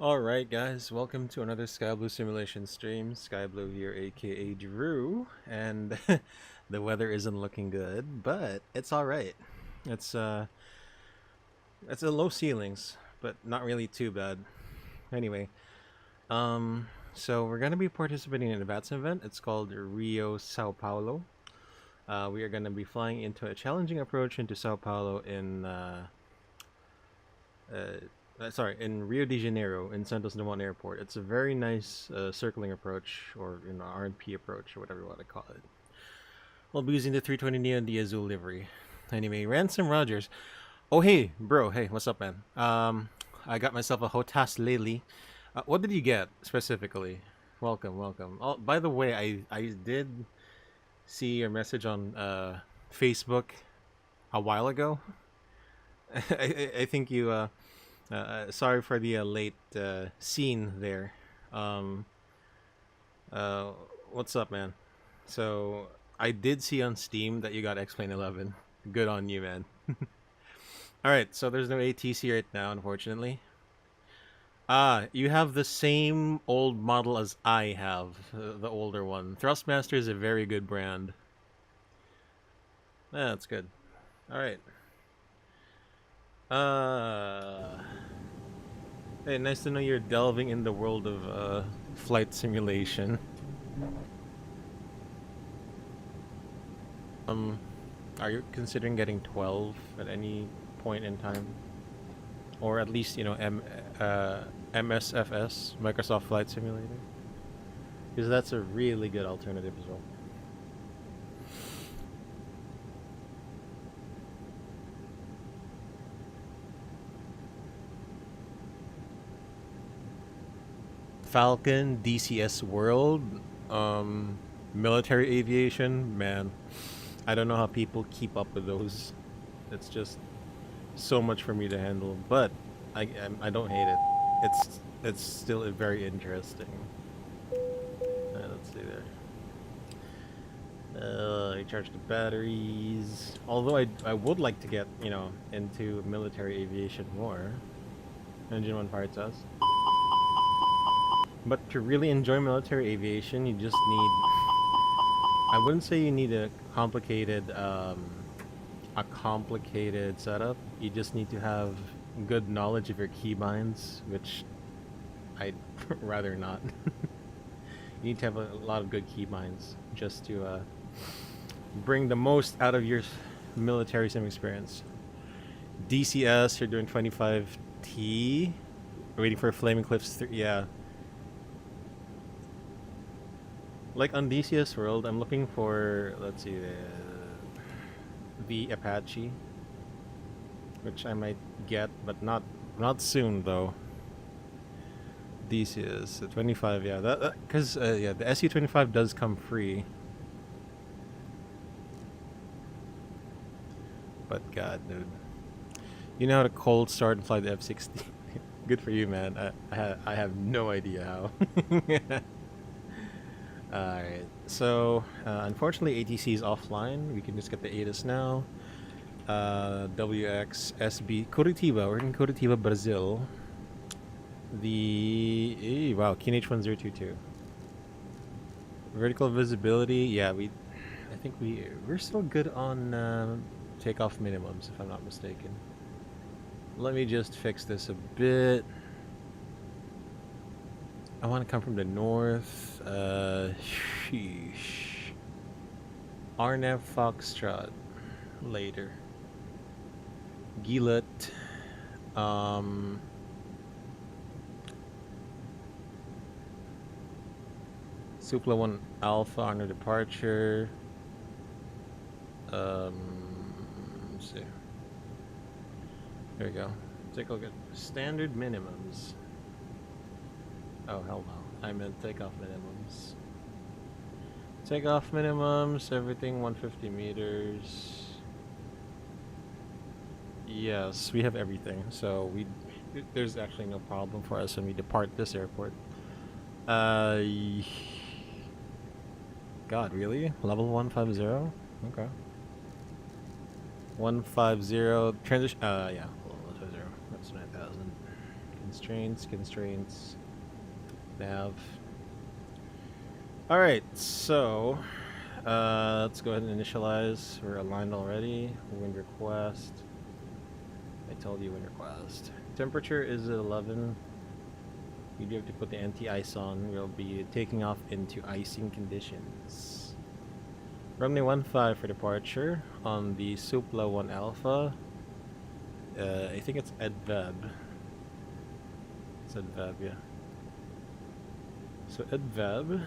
Alright guys, welcome to another Sky Blue simulation stream. Sky Blue here, aka Drew, and the weather isn't looking good, but it's alright. It's it's a low ceilings, but not really too bad. Anyway, so we're gonna be participating in a VATSIM event. It's called Rio Sao Paulo. We are gonna be flying into a challenging approach into Sao Paulo in in Rio de Janeiro in Santos-Dumont Airport. It's a very nice circling approach, or RMP approach, or whatever you want to call it. We'll be using the 320 and the Azul livery. Anyway, Ransom Rogers. Oh hey, bro. Hey, what's up, man? I got myself a Hotas Lely. What did you get specifically? Welcome, welcome. Oh, by the way, I did see your message on Facebook a while ago. I think you sorry for the late scene there. Um, what's up, man? So I did see on Steam that you got XP11. Good on you, man. All right, so there's no ATC right now, unfortunately. You have the same old model as I have, the older one. Thrustmaster is a very good brand. That's good. All right. Hey, nice to know you're delving in the world of flight simulation. Are you considering getting 12 at any point in time, or at least MSFS, Microsoft Flight Simulator? Because that's a really good alternative as well. Falcon, DCS World, military aviation, man. I don't know how people keep up with those. It's just so much for me to handle, but I don't hate it. It's still very interesting. Let's see there. Recharge the batteries. Although I would like to get into military aviation more. Engine 1 fire test. But to really enjoy military aviation, you just need... I wouldn't say you need a complicated setup. You just need to have good knowledge of your keybinds, which I'd rather not. You need to have a lot of good keybinds just to bring the most out of your military sim experience. DCS, you're doing 25T. Waiting for Flaming Cliffs 3. Yeah. Like on DCS World, I'm looking for, let's see, the Apache, which I might get, but not soon though. DCS 25, yeah, that because yeah, the SU-25 does come free. But God, dude, you know how to cold start and fly the F-16. Good for you, man. I have no idea how. Alright, so unfortunately ATC is offline. We can just get the ATIS now. WXSB Curitiba, we're in Curitiba, Brazil. Wow, KNH1022. Vertical visibility, yeah, I think we're still good on takeoff minimums, if I'm not mistaken. Let me just fix this a bit. I want to come from the north. Sheesh. Arnev Foxtrot. Later. Gillet. Supla 1 Alpha on our departure. Let's see. There we go. Take a look at standard minimums. Oh, hell no. I meant takeoff minimums. Takeoff minimums, everything 150 meters. Yes, we have everything. So there's actually no problem for us when we depart this airport. God, really? Level 150? Okay. 150 transition. Yeah. 150. That's 9,000. Constraints. Nav. Alright, so let's go ahead and initialize. We're aligned already. Wind request. I told you wind request. Temperature is at 11. You do have to put the anti-ice on. We'll be taking off into icing conditions. Runway 15 for departure on the Supla 1 Alpha. I think it's EDVAB. It's EDVAB, yeah. So EDVAB.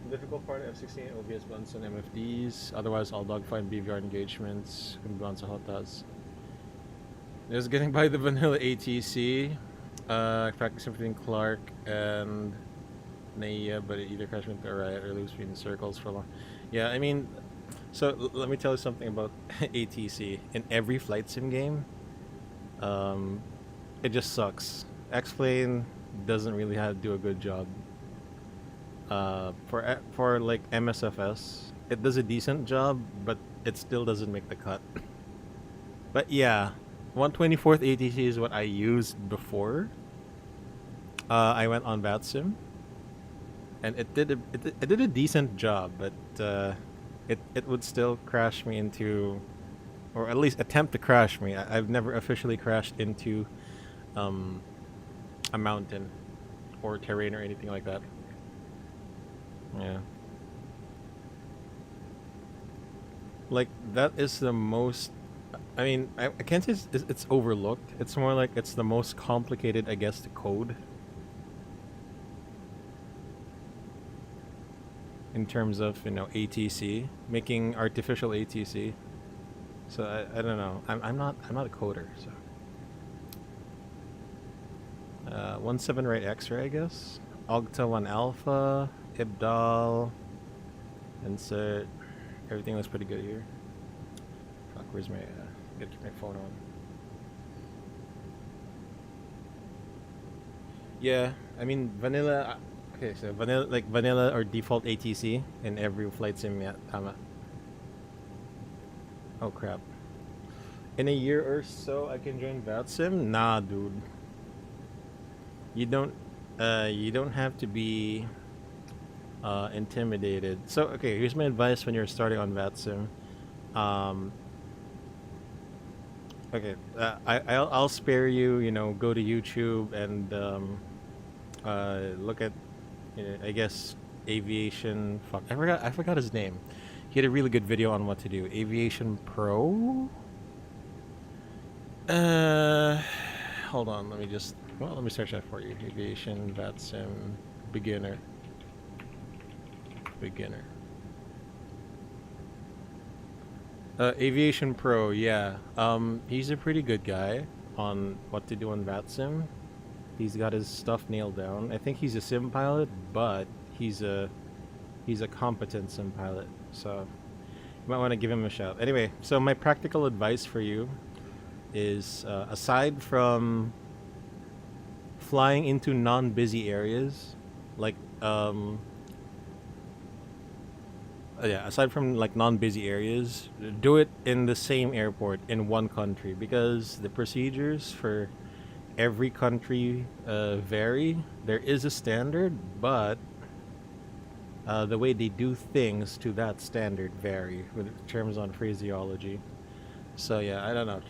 Difficult part of F-16 OBS buttons and MFDs. Otherwise, all dogfight BVR engagements can be on Sahotas. Just getting by the vanilla ATC. Practicing between Clark and Naya, but it either crashed into a riot or loops between circles for long. Yeah, I mean, so let me tell you something about ATC. In every flight sim game, it just sucks. X-Plane doesn't really have to do a good job. For like MSFS, it does a decent job, but it still doesn't make the cut. But yeah, 1/24th ATC is what I used before. I went on VATSIM, and it did a decent job, but it would still crash me into, or at least attempt to crash me. I've never officially crashed into a mountain or terrain or anything like that. Yeah. Like, that is the most... I mean, I can't say it's overlooked. It's more like it's the most complicated, I guess, to code. In terms of, you know, ATC. Making artificial ATC. So, I don't know. I'm not a coder, so... 17 right X-ray, I guess. Ogta 1 Alpha... Ibdal, insert. Everything looks pretty good here. Fuck, where's my gotta keep my phone on. Yeah, I mean vanilla. Okay, so vanilla or default ATC in every flight sim. Yeah, tama. Oh crap. In a year or so, I can join VATSIM. Nah, dude. You don't have to be intimidated. So okay, here's my advice when you're starting on VATSIM. Okay, I'll spare you. You know, go to YouTube and look at, you know, I guess Aviation. Fuck, I forgot his name. He had a really good video on what to do. Aviation Pro. Hold on. Let me search that for you. Aviation VATSIM beginner. Aviation Pro, yeah. He's a pretty good guy on what to do on VATSIM. He's got his stuff nailed down. I think he's a sim pilot, but he's a competent sim pilot. So you might want to give him a shout. Anyway, so my practical advice for you is, aside from flying into non-busy areas, like aside from like non-busy areas, do it in the same airport in one country, because the procedures for every country vary. There is a standard, but the way they do things to that standard vary with terms on phraseology. So yeah, I don't know.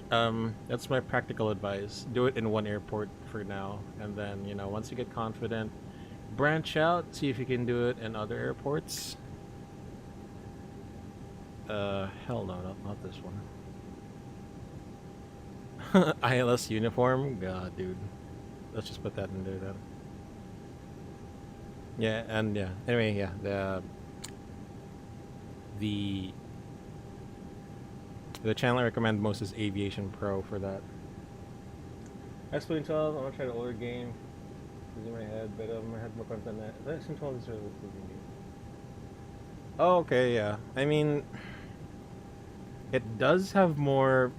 That's my practical advice. Do it in one airport for now, and then, you know, once you get confident, branch out, see if you can do it in other airports. Hell no, not this one. ILS uniform? God, dude. Let's just put that in there then. Yeah, and yeah. Anyway, yeah, the channel I recommend most is Aviation Pro for that. XP11, I'm gonna try the older game. It's in my head, but I had more content than that. XP11 is really cool game. Oh, okay, yeah. I mean, it does have more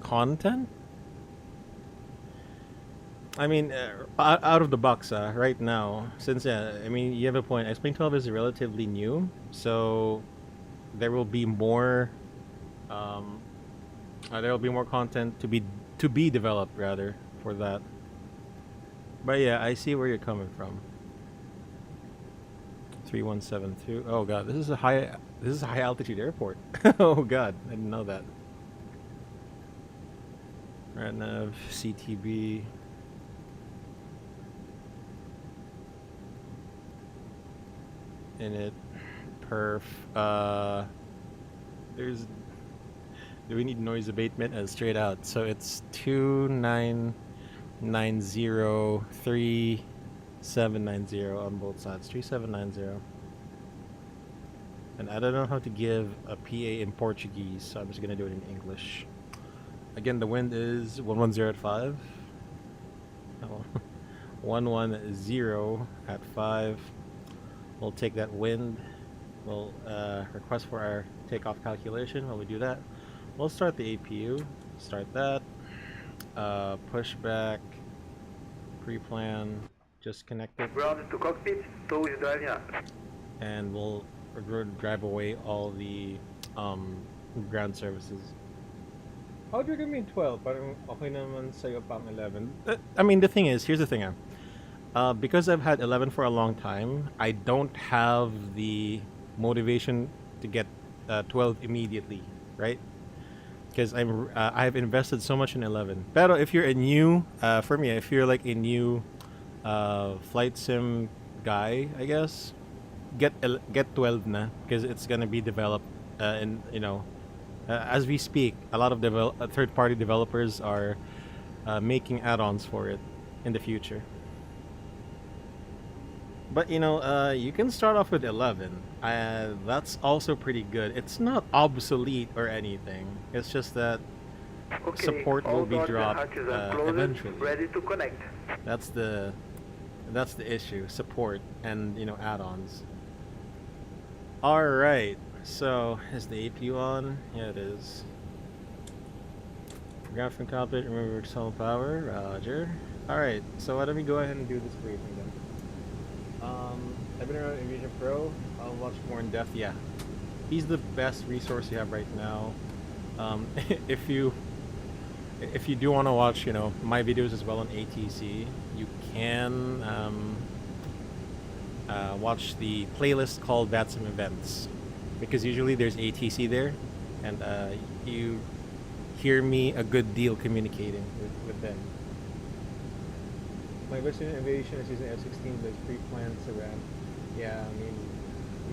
content. I mean, out of the box, right now, since I mean, you have a point. XP12 is relatively new, so there will be more There'll be more content to be developed rather for that. But yeah, I see where you're coming from. 3172. Oh god, this is a high altitude airport. Oh god, I didn't know that. Right nav CTB. Init perf. There's Do we need noise abatement? Straight out. So it's 29903790 on both sides. 3790. And I don't know how to give a PA in Portuguese, so I'm just gonna do it in English. Again, the wind is 110 at 5. Oh, 110 at 5. We'll take that wind. We'll request for our takeoff calculation. While we do that, we'll start the APU. Start that. Pushback. Pre-plan. Just connect it. Ground to cockpit. ToLiSs driving up. And we'll drive away all the ground services. How do you give me 12? Parang okay naman sa'yo pang 11. I mean, the thing is, here's the thing. Because I've had 11 for a long time, I don't have the motivation to get 12 immediately, right? Because I've invested so much in 11. Pero if you're a new, for me, if you're like a new flight sim guy, I guess, get 12 na, because it's gonna be developed, and as we speak, a lot of third-party developers are making add-ons for it in the future. But you can start off with 11. That's also pretty good. It's not obsolete or anything. It's just that support will be dropped eventually. Ready to connect. That's the issue. Support and add-ons. All right. So is the APU on? Yeah, it is. Ground from cockpit. Remember to sell power. Roger. All right. So why don't we go ahead and do this briefing then? I've been around Aviation Pro. I'll watch more in depth. Yeah, he's the best resource you have right now. If you do want to watch, my videos as well on ATC, you can watch the playlist called VATSIM events, because usually there's ATC there, and you hear me a good deal communicating with them. My Western Aviation is using F-16, but it's pre-planned to ramp. Yeah, I mean,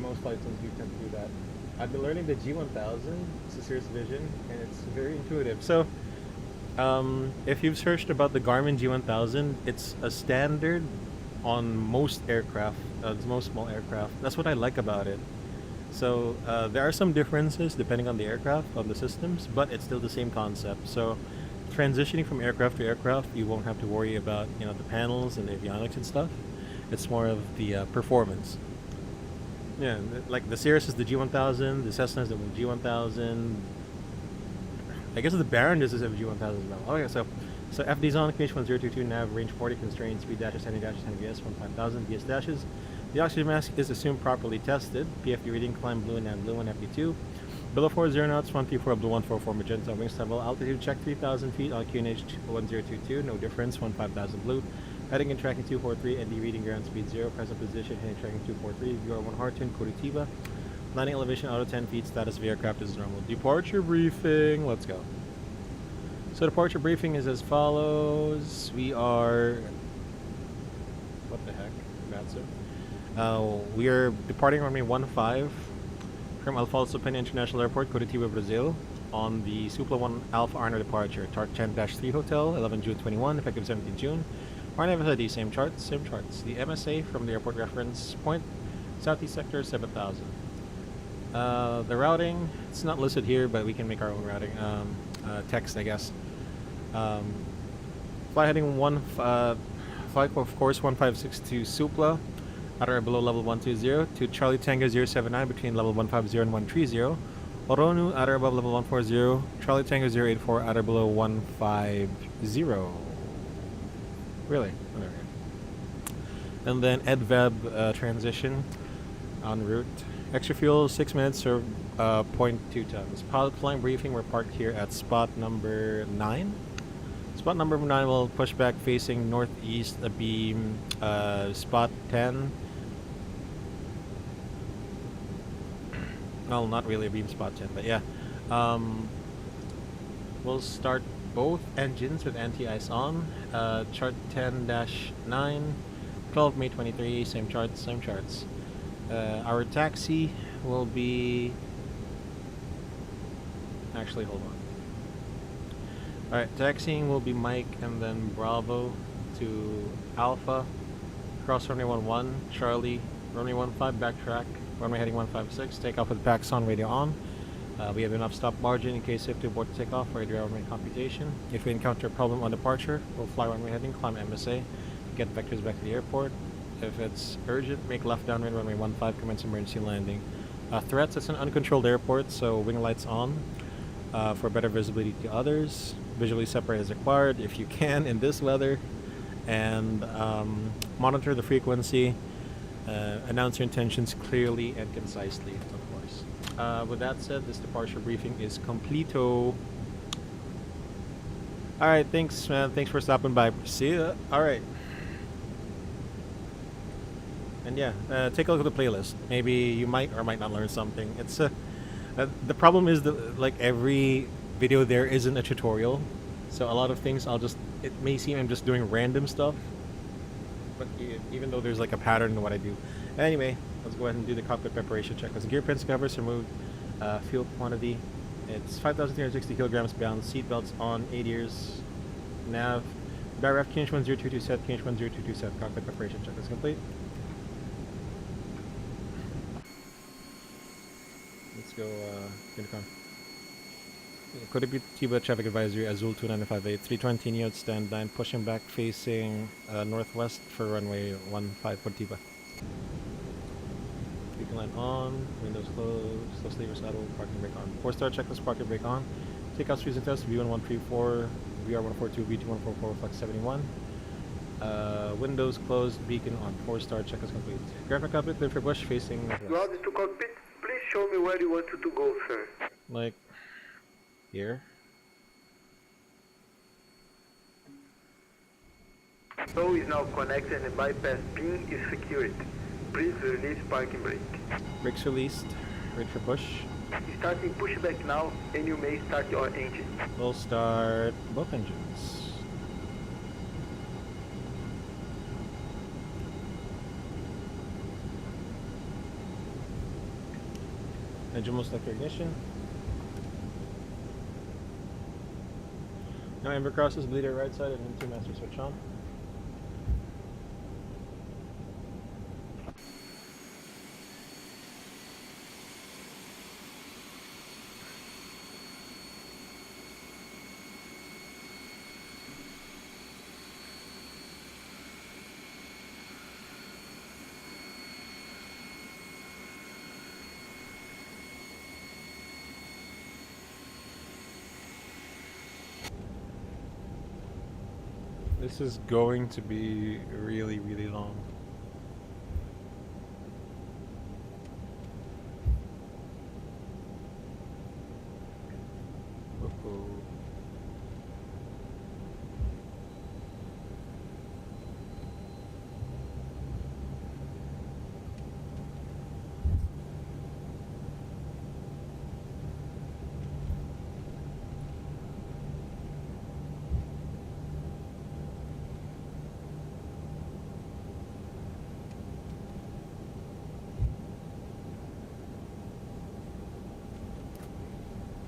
most flight sims do tend to do that. I've been learning the G1000. It's a Cirrus Vision, and it's very intuitive. So, if you've searched about the Garmin G1000, it's a standard on most aircraft, most small aircraft. That's what I like about it. So, there are some differences depending on the aircraft, on the systems, but it's still the same concept. So, transitioning from aircraft to aircraft, you won't have to worry about the panels and the avionics and stuff. It's more of the performance. Yeah, like the Cirrus is the G1000, the Cessna is the G1000. I guess the Baron is the G1000 as well. Okay, so FD's on, communication 1022, nav, range 40, constraints, speed dashes, 70 dashes, 10 VS, 15,000 VS dashes. The oxygen mask is assumed properly tested. PFD reading, climb blue and blue and FD2. Below 40 knots, 134, blue 144, magenta, wings level, altitude check 3,000 feet on QNH 1022, no difference, 15,000 blue. Heading and tracking 243, ND reading ground speed 0, present position, heading tracking 243, VR1 Harton, Curitiba. Landing elevation auto 10 feet, status of the aircraft is normal. Departure briefing, let's go. So departure briefing is as follows. We are, what the heck, that's it. We are departing runway 15 from Alfonso Pena International Airport, Curitiba, Brazil, on the Supla 1 Alpha Arno departure. Chart 10-3 Hotel, 11 June 21, effective 17 June. Arno FSID, same charts. The MSA from the airport reference point, Southeast Sector 7000. The routing, it's not listed here, but we can make our own routing. Text, I guess. Flight heading flight of course 1562 Supla. At or below level 120 to Charlie Tango 079 between level 150 and 130. Oronu at or above level 140. Charlie Tango 084 at or below 150. Really? Whatever. And then EDVEB transition en route. Extra fuel, 6 minutes or 0.2 tons. Pilot flying briefing, we're parked here at spot number 9. Spot number 9 will push back facing northeast, a beam, spot 10. Well, not really a beam, spot 10, but yeah. We'll start both engines with anti-ice on. Chart 10-9, 12 May 23, same charts, same charts. Our taxi will be... Actually, hold on. Alright, taxiing will be Mike and then Bravo to Alpha. Cross runway 11, Charlie, runway 15, backtrack, runway heading 156, take off with packs on, radio on. We have enough stop margin in case if to abort to take off for radio runway computation. If we encounter a problem on departure, we'll fly runway heading, climb MSA, get vectors back to the airport. If it's urgent, make left downwind runway 15, commence emergency landing. Threats, it's an uncontrolled airport, so wing lights on for better visibility to others. Visually separate as required if you can in this weather. And monitor the frequency. Announce your intentions clearly and concisely, of course. With that said, this departure briefing is completo. Alright, thanks man. Thanks for stopping by. See ya. Alright. And yeah, take a look at the playlist. Maybe you might or might not learn something. It's the problem is that like every video there isn't a tutorial, so a lot of things it may seem I'm just doing random stuff, but even though there's like a pattern in what I do. Anyway, let's go ahead and do the cockpit preparation checklist. Gear pins covers removed. Fuel quantity, it's 5,360 kilograms bound. Seat belts on. 8 ears. Nav. Direct QH1022 set. QH1022 set. Cockpit preparation checklist complete. Let's go. Intercom. Curitiba traffic advisory. Azul 2958. 320 Neo stand 9. Pushing back facing northwest for runway 15 Curitiba. Beacon light on, windows closed, slow sleeper saddle, parking brake on. 4-star checklist, parking brake on. Takeoff freezing test, V1134, VR142, V2144, flex 71. Windows closed, beacon on. 4-star checklist complete. Graphic cockpit, clear for bush, facing northwest. Ground to cockpit, please show me where you want to go, sir. Like, here. Tow is now connected and the bypass pin is secured. Please release parking brake. Brakes released, ready for push. Starting pushback now, and you may start your engine. We'll start both engines. Engine will select ignition. Now amber crosses, bleeder right side, and into master switch on. This is going to be really, really long. Uh-oh.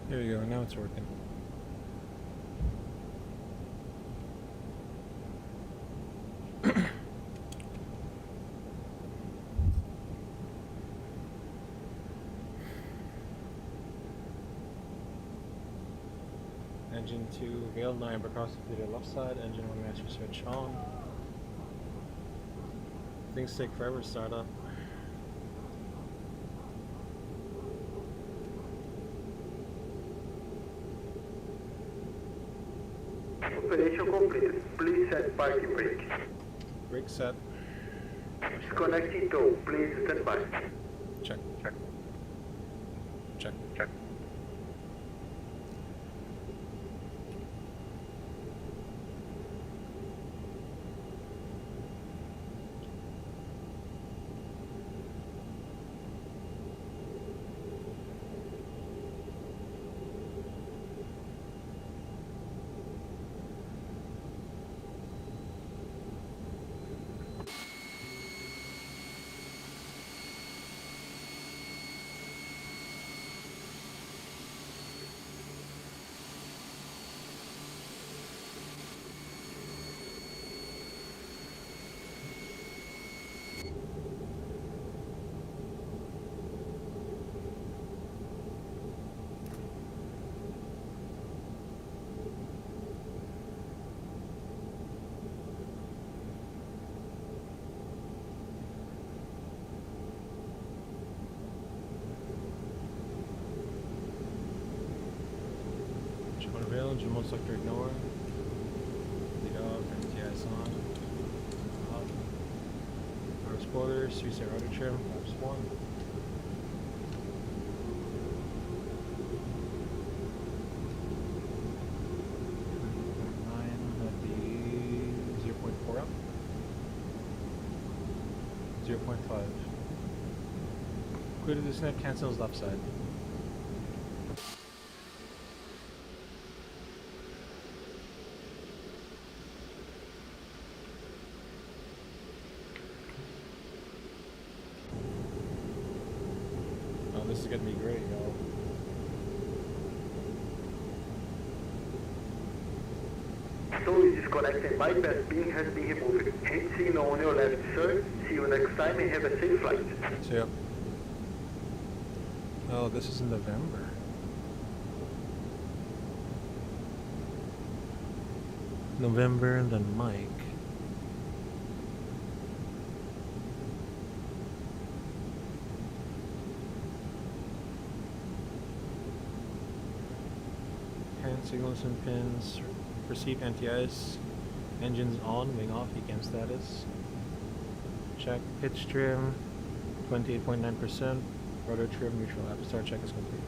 There you go, now it's working. Engine 2 veiled, now amber cross to the left side, engine 1 master switch on. Things take forever to start up. Operation completed. Please set parking brake. Brake set. Disconnecting tow. Please stand by. Check. Check. check. Jumbo sector ignore. Lead off, MTIs on. Up. Power spoilers, 3-star rudder trim, flaps 1. That'd be 0.4 up. 0.5. Clear to disconnect, cancels left side. This is gonna be great, y'all. So disconnected bypass pin has been removed. Hand signal on your left, sir. See you next time and have a safe flight. So, yep. Oh, this is in November. November, and then Mike. Signals and pins, proceed anti-ice, engines on, wing off, ECAM status, check, pitch trim, 28.9%, rotor trim, neutral, Apostar check is complete.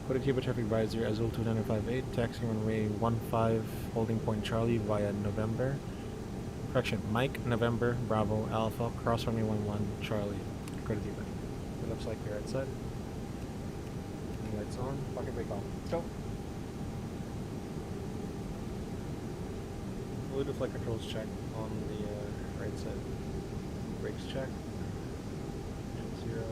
Curitiba traffic advisor, Azul 2958, taxi runway 15, holding point Charlie via November, correction, Mike, November, Bravo, Alpha, cross runway 11, Charlie, Curitiba. It looks like you're outside. Lights on, pocket brake off. Let's go. We'll do flight controls check on the right side. Brakes check. 0.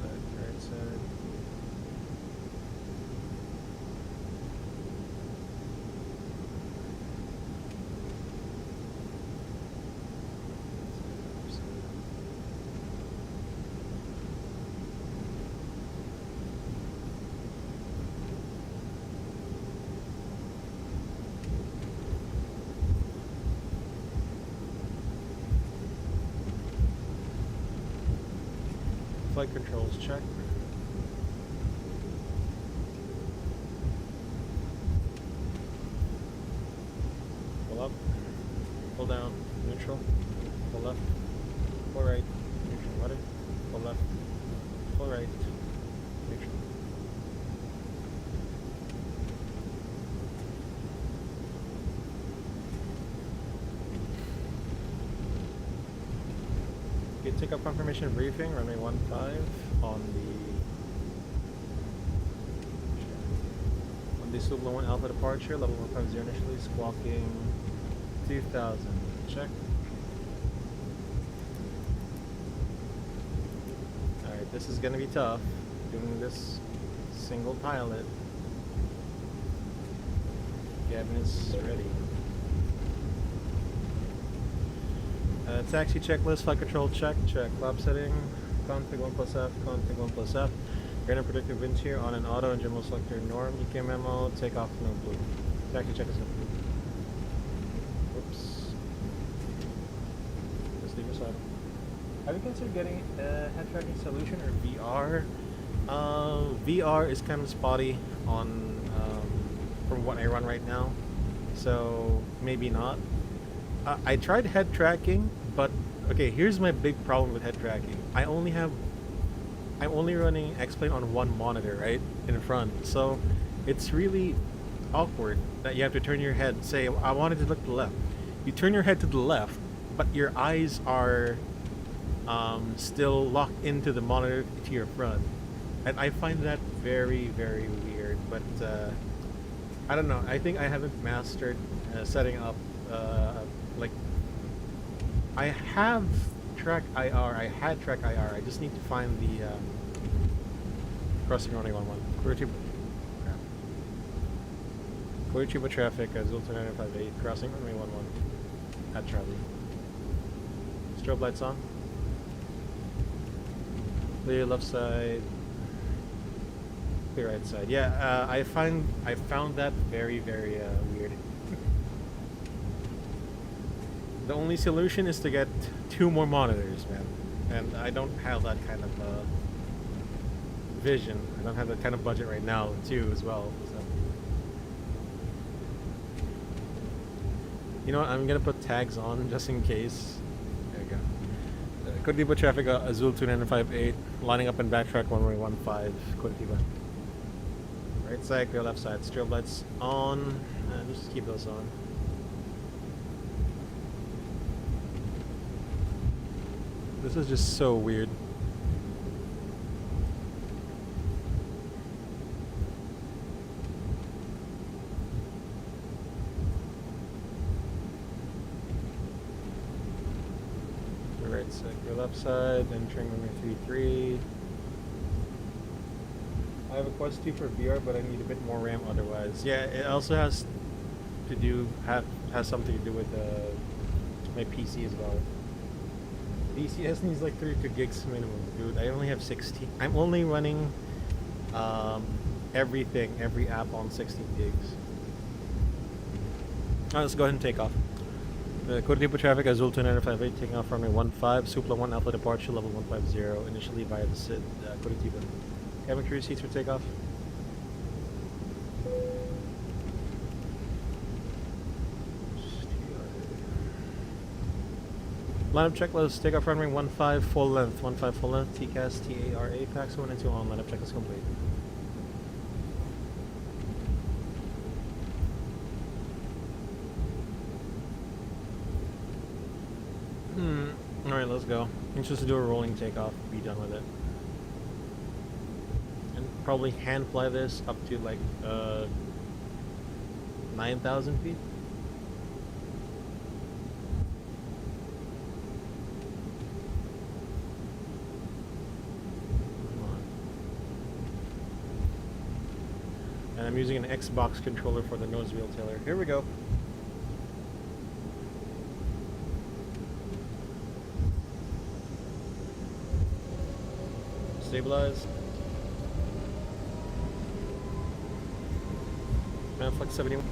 Side, right side. Flight controls check. Pull up, pull down, neutral, pull left, pull right, neutral, rudder, pull left, pull right, neutral. Okay, take up confirmation briefing, runway 15 on the Santos-Dumont Alpha departure, level 150 initially, squawking 2000. Check. Alright, this is gonna be tough, doing this single pilot. Gavin is ready. Taxi checklist, flight control check, lap setting, config 1 plus F, config 1 plus F, air predictive wind shear on an auto and general selector norm, EK memo, takeoff no blue. Taxi check is complete. Whoops. Just leave your side. Have you considered getting a head tracking solution or VR? VR is kind of spotty on from what I run right now, so maybe not. I tried head tracking, but okay, here's my big problem with head tracking. I'm only running X-Plane on one monitor, right, in front, so it's really awkward that you have to turn your head. Say, I wanted to look to the left. You turn your head to the left, but your eyes are still locked into the monitor to your front. And I find that very, very weird, but I don't know. I think I haven't mastered setting up, like, I have track IR, I had track IR, I just need to find the crossing runway 11. Curitiba, Curitiba traffic, Azul 2958, crossing runway 11 at Charlie. Strobe lights on. Clear left side. Clear right side. Yeah, I found that very, very weird. The only solution is to get 2 more monitors, man. And I don't have that kind of vision. I don't have that kind of budget right now, too, as well. So. You know what? I'm gonna put tags on just in case. There we go. Curitiba traffic, Azul 2958, lining up in backtrack 1115, Curitiba. Right side, clear left side. Strobe lights on. Just keep those on. This is just so weird. Right side, your left side, entering runway 33. I have a Quest 2 for VR, but I need a bit more RAM otherwise. Yeah, it also has to do has something to do with my PC as well. DCS needs like 32 gigs minimum, dude. I only have 16. I'm only running every app on 16 gigs. Alright, let's go ahead and take off. Curitiba traffic, Azul 2958, taking off runway 15, Supla 1 Alpha departure, level 150, initially via the SID, Curitiba. Cabin crew seats for takeoff. Lineup checklist, takeoff runway 15 full length, TCAS, TARA, PAX 1 and 2 on, lineup checklist complete. Alright, let's go. I'm supposed to do a rolling takeoff, be done with it. And probably hand fly this up to like 9,000 feet. And I'm using an Xbox controller for the nose wheel tiller. Here we go. Stabilize. Flex 71.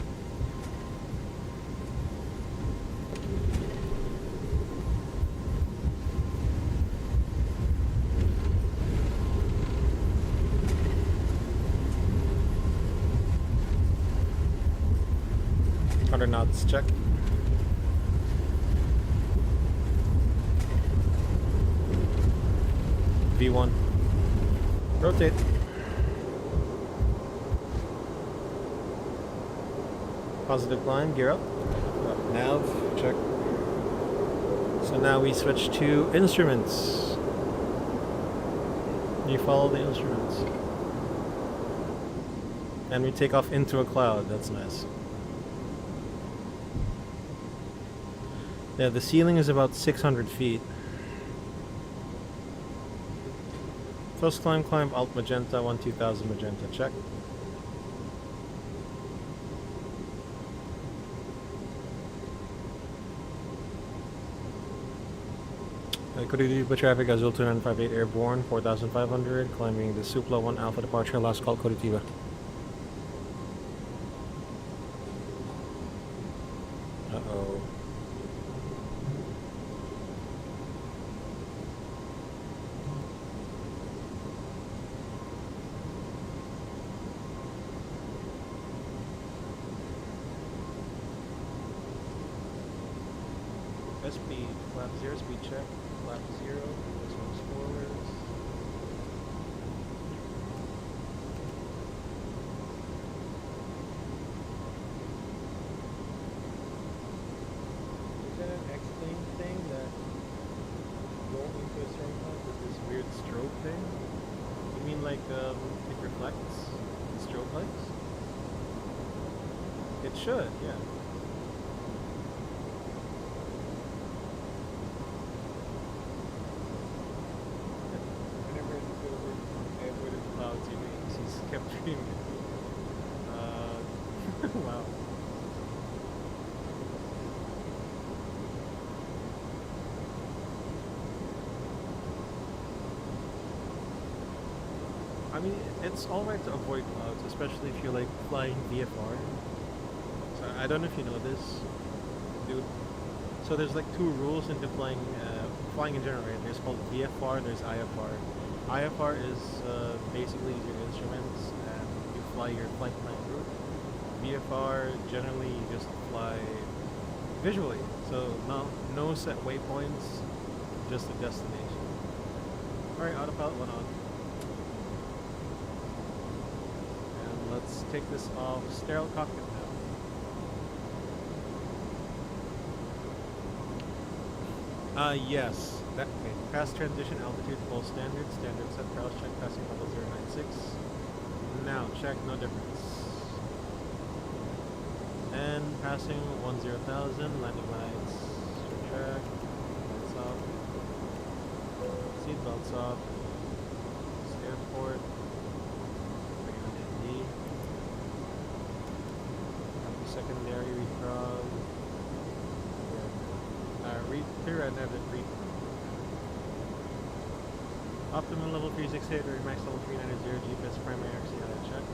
Knots check. V1. Rotate. Positive climb, gear up. Nav, check. So now we switch to instruments. You follow the instruments. And we take off into a cloud, that's nice. Yeah, the ceiling is about 600 feet. First climb, alt magenta, 2000 magenta, check. Curitiba traffic, Azul 2958 airborne, 4500, climbing the Supla 1 Alpha departure, last call Curitiba. Uh-oh. speed, flap 0, speed check, flap 0, this one's spoilers. Is that an X-plane thing that going into a certain point with this weird strobe thing? You mean like it reflects the strobe lights? It should, yeah. Whenever it's over, I avoided the clouds, you know, he's kept dreaming. Wow. I mean, it's alright to avoid clouds, especially if you're like flying VFR. So I don't know if you know this, dude. So there's like two rules into flying in general, right? There's called VFR, there's IFR. IFR is basically your instruments and you fly your flight plan route. VFR, generally you just fly visually, so no set waypoints, just a destination. Alright, autopilot went on. And let's take this off sterile cockpit now. Yes. Okay. Fast transition altitude full standard. Standard set cross check passing level 096. Now check, no difference. And passing 10,000, landing lights, track, lights off, seat belts off, this airport, bring on ND, secondary recrog, clear and have it read. Optimum level 368 or max level 390 GPS primary RC check.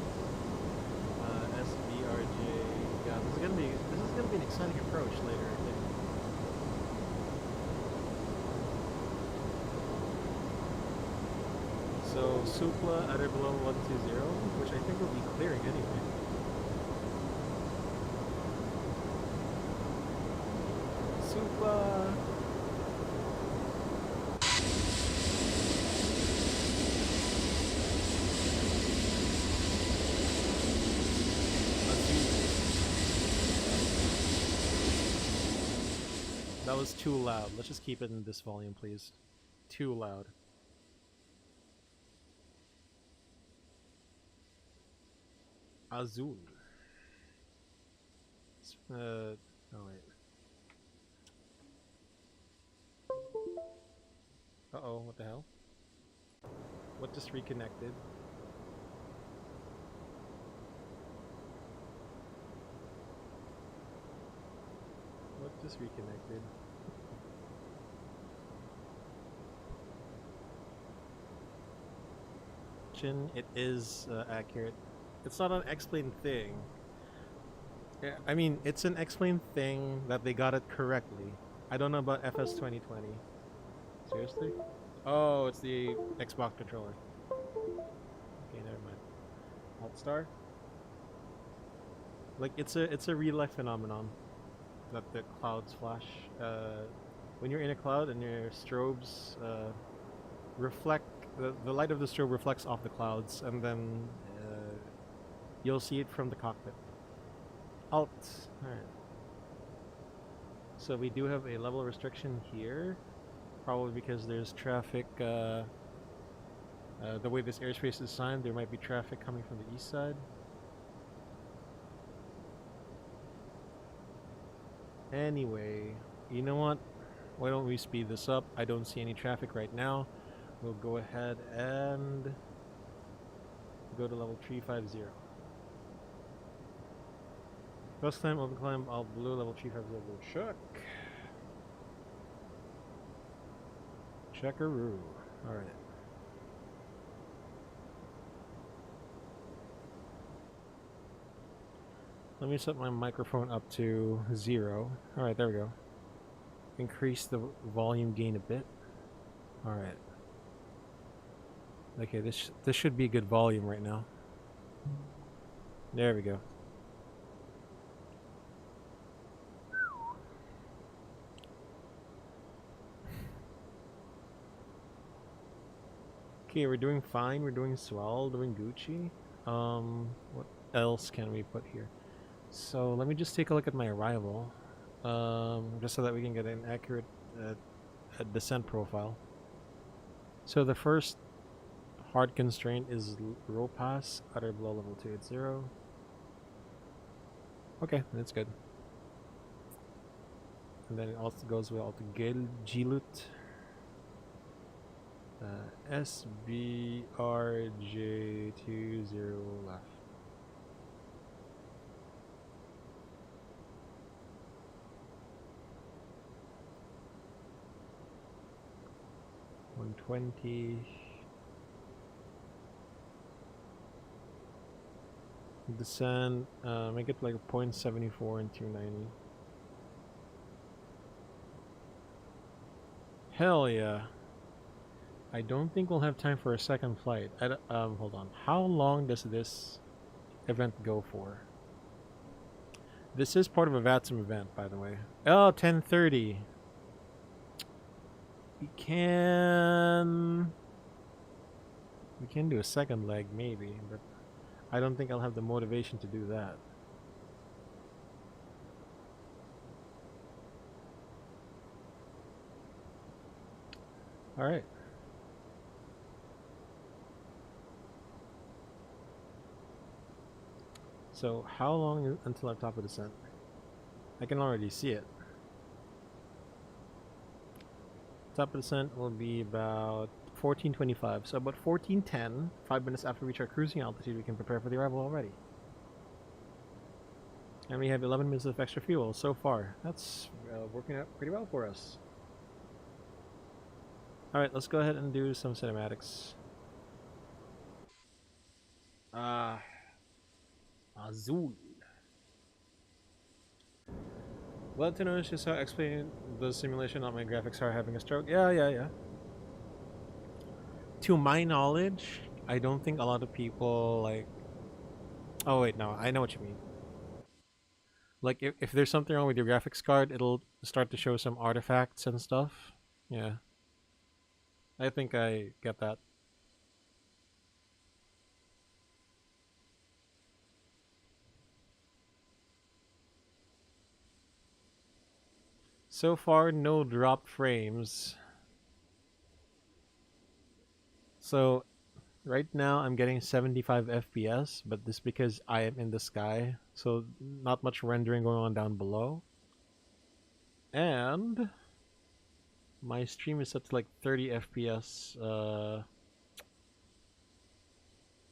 SBRJ. Yeah, this is gonna be an exciting approach later, I think. So Supla at or below 120, which I think will be clearing anyway. Supla. That was too loud. Let's just keep it in this volume, please. Too loud. Azul. Oh wait. Uh-oh, what the hell? What just reconnected? What just reconnected? It is accurate. It's not an X-plane thing. Yeah, I mean, it's an X-plane thing that they got it correctly. I don't know about FS 2020. Seriously? Oh, it's the Xbox controller. Okay, never mind. Alt star. Like it's a real life phenomenon that the clouds flash. When you're in a cloud and your strobes reflect, the light of the strobe reflects off the clouds, and then you'll see it from the cockpit. Alt. Alright. So we do have a level restriction here, probably because there's traffic. The way this airspace is designed, there might be traffic coming from the east side. Anyway, you know what? Why don't we speed this up? I don't see any traffic right now. We'll go ahead and go to level 350. First climb, open climb, all blue, level 350. Check. Checkaroo. Alright. Let me set my microphone up to 0. Alright, there we go. Increase the volume gain a bit. Alright. Okay, this should be good volume right now. There we go. Okay, we're doing fine. We're doing swell. Doing Gucci. What else can we put here? So let me just take a look at my arrival, just so that we can get an accurate descent profile. So the first hard constraint is row pass, utter below level 280. Okay, that's good. And then it also goes well to Gilut. SBRJ20 left. $120. Descent, make it like a 0.74 and 290. Hell yeah. I don't think we'll have time for a second flight. Hold on. How long does this event go for? This is part of a VATSIM event, by the way. Oh, 10:30. We can do a second leg, maybe, but I don't think I'll have the motivation to do that. All right. So how long until our top of descent? I can already see it. Top of descent will be about 14:25. So about 14:10, 5 minutes after we reach our cruising altitude, we can prepare for the arrival already. And we have 11 minutes of extra fuel so far. That's working out pretty well for us. Alright, let's go ahead and do some cinematics. Azul. Glad to know it's just how I explain the simulation on my graphics are having a stroke. Yeah. To my knowledge, I don't think a lot of people like... Oh wait, no, I know what you mean. Like if there's something wrong with your graphics card, it'll start to show some artifacts and stuff. Yeah. I think I get that. So far, no drop frames. So, right now I'm getting 75 FPS, but this because I am in the sky, so not much rendering going on down below. And my stream is set to like 30 FPS.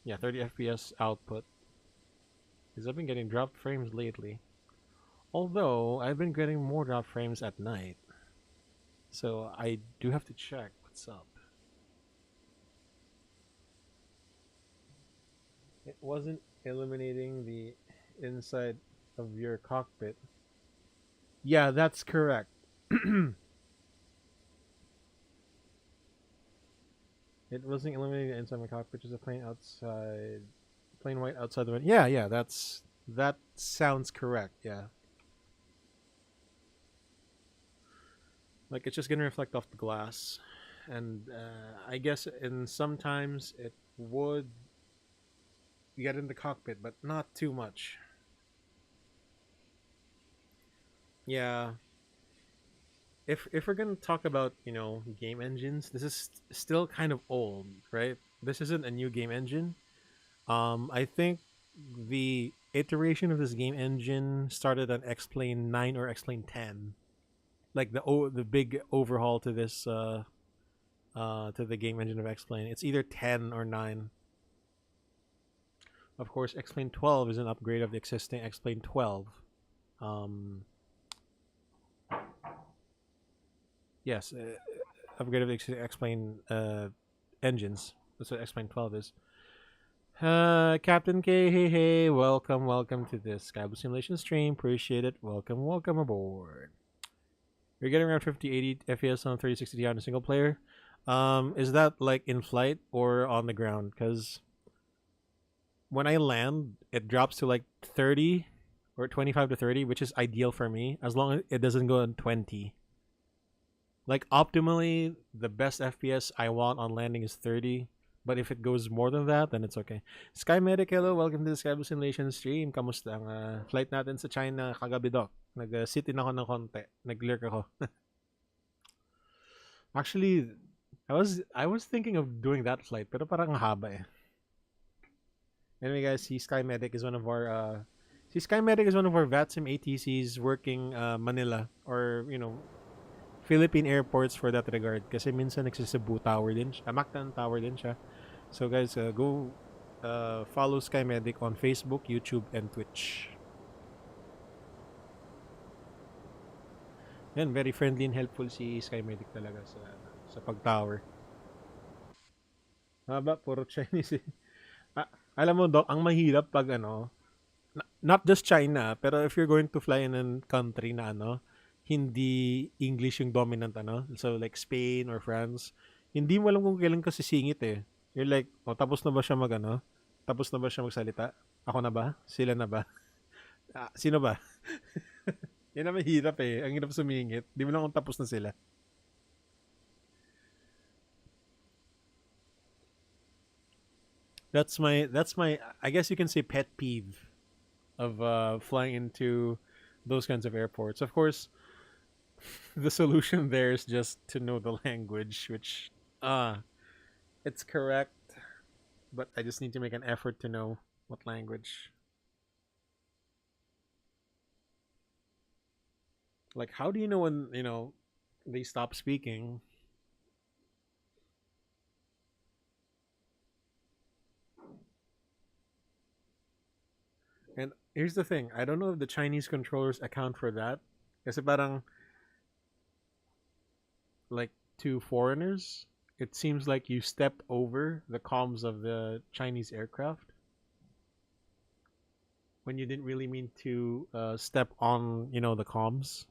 Yeah, 30 FPS output. Because I've been getting dropped frames lately. Although, I've been getting more drop frames at night. So, I do have to check what's up. It wasn't illuminating the inside of your cockpit. Yeah, that's correct. It wasn't illuminating the inside of my cockpit, just a plain outside, plain white outside the window. Yeah, that sounds correct. Yeah. Like it's just gonna reflect off the glass, and I guess sometimes it would get in the cockpit, but not too much. Yeah. If we're gonna talk about game engines, this is still kind of old, right? This isn't a new game engine. I think the iteration of this game engine started on X-Plane 9 or X-Plane 10. Like the big overhaul to this to the game engine of X-Plane. It's either 10 or 9. Of course, X-Plane 12 is an upgrade of the existing X-Plane 12. Yes, upgrade of the existing X-Plane engines. That's what X-Plane 12 is. Captain K, hey, welcome to this Skyblue Simulation stream. Appreciate it. Welcome aboard. You're getting around 50-80 FPS on 3060 Ti on a single player. Is that like in flight or on the ground? Because when I land, it drops to like 30 or 25 to 30, which is ideal for me, as long as it doesn't go on 20. Like optimally, the best FPS I want on landing is 30, But if it goes more than that, then it's okay. Sky Medic, hello, welcome to the Sky Blue Simulation stream. Kamusta ang flight natin sa China kagabi, Doc? Nag-sit in ako ng konti. Nag-lurk ako. Actually, I was thinking of doing that flight, pero parang haba eh. Anyway, guys, si Sky Medic is one of our VATSIM ATCs working Manila or Philippine airports for that regard. Kasi minsan nagsicebu tower din siya, Mactan tower din siya. So guys, go follow Sky Medic on Facebook, YouTube, and Twitch. Yan, very friendly and helpful si Sky Medic talaga sa pag-tower. Haba, puro Chinese eh. Alam mo, Doc, ang mahirap pag not just China, pero if you're going to fly in a country na hindi English yung dominant so like Spain or France, hindi mo alam kung kailan ka sisingit eh. You're like, tapos na ba siya tapos na ba siya magsalita? Ako na ba? Sila na ba? Sino ba? Yan na mahirap eh. Ang hirap sumingit. Di mo lang kung tapos na sila. That's my I guess you can say pet peeve of flying into those kinds of airports. Of course, the solution there is just to know the language, which it's correct, but I just need to make an effort to know what language. Like, how do you know when they stop speaking? And here's the thing, I don't know if the Chinese controllers account for that. Kasi parang, like, to foreigners, it seems like you stepped over the comms of the Chinese aircraft when you didn't really mean to step on, the comms.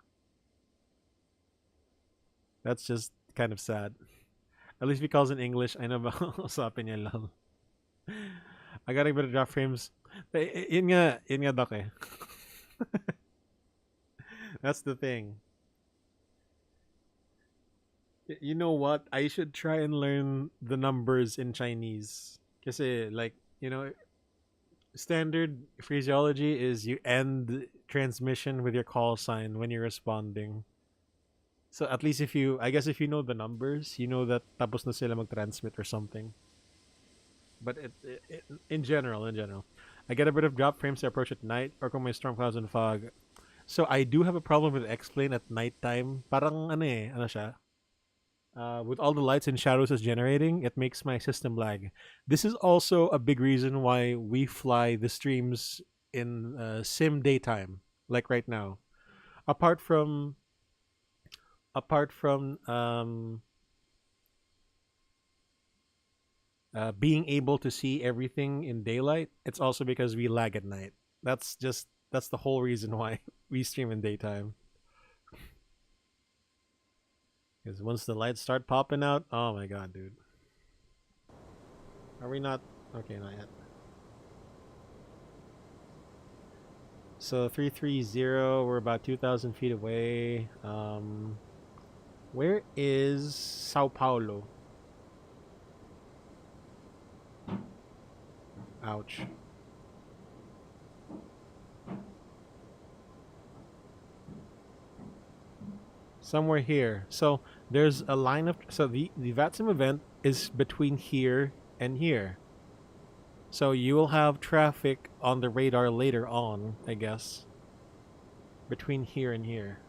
That's just kind of sad. At least because in English, I know ba usapin niya lang. I gotta better drop frames. Yun nga, Doc eh. That's the thing. You know what? I should try and learn the numbers in Chinese. Kasi, like, standard phraseology is you end transmission with your call sign when you're responding. So at least if you know the numbers, you know that tapos na sila mag-transmit or something. But in general, I get a bit of drop frames to approach at night or kung may storm clouds and fog. So I do have a problem with X-Plane at nighttime. Parang siya? With all the lights and shadows it's generating, it makes my system lag. This is also a big reason why we fly the streams in sim daytime, like right now. Apart from being able to see everything in daylight, it's also because we lag at night. That's the whole reason why we stream in daytime. Because once the lights start popping out, oh my god, dude. Are we not? Okay, not yet. So 330, we're about 2,000 feet away. Where is Sao Paulo? Ouch. Somewhere here. So there's a line of the VATSIM event is between here and here. So you will have traffic on the radar later on, I guess. Between here and here.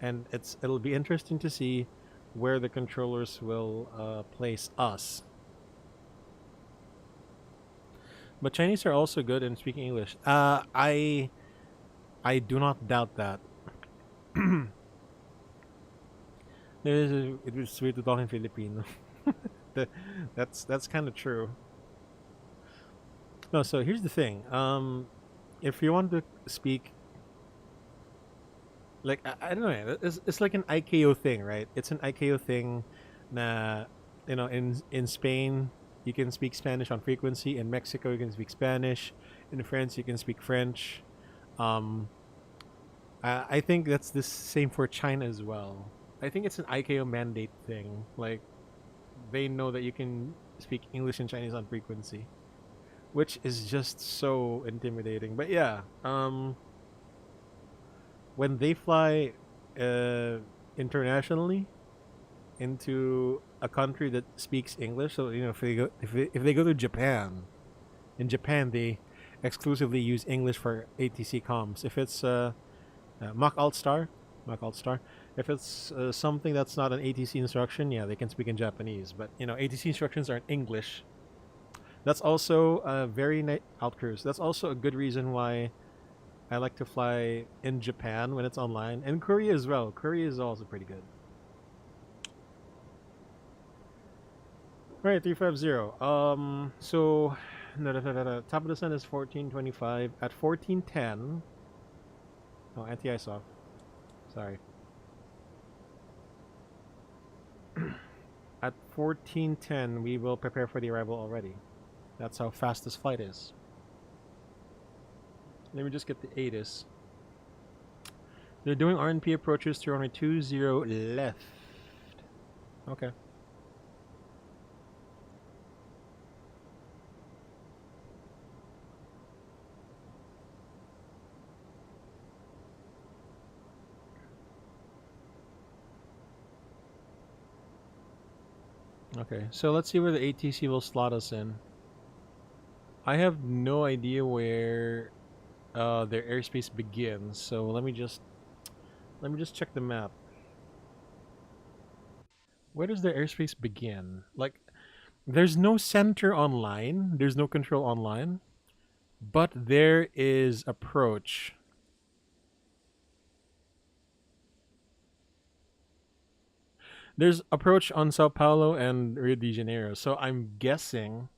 And it'll be interesting to see where the controllers will place us. But Chinese are also good in speaking English. I do not doubt that. It was weird to talk in Filipino. That's kind of true. No, so here's the thing. If you want to speak, like I don't know, it's like an IKO thing, right? It's an IKO thing. Na, in Spain you can speak Spanish on frequency. In Mexico you can speak Spanish. In France you can speak French. I think that's the same for China as well. I think it's an IKO mandate thing. Like, they know that you can speak English and Chinese on frequency, which is just so intimidating. But yeah, when they fly internationally into a country that speaks English, so if they go to Japan, in Japan they exclusively use English for ATC comms. If it's Mach Alt Star, Mach Alt Star. If it's something that's not an ATC instruction, yeah, they can speak in Japanese. But ATC instructions are in English. That's also a very nice alt cruise. That's also a good reason why I like to fly in Japan when it's online, and Korea as well. Korea is also pretty good. All right, 350. So top of the sun is 1425 at 1410. Oh, anti-ice off. Sorry. At 1410, we will prepare for the arrival already. That's how fast this flight is. Let me just get the ATIS. They're doing RNP approaches to runway 20 left. Okay. Okay, so let's see where the ATC will slot us in. I have no idea where their airspace begins, so let me just check the map. Where does their airspace begin? Like, there's no center online, there's no control online, but there is approach. There's approach on Sao Paulo and Rio de Janeiro, so I am guessing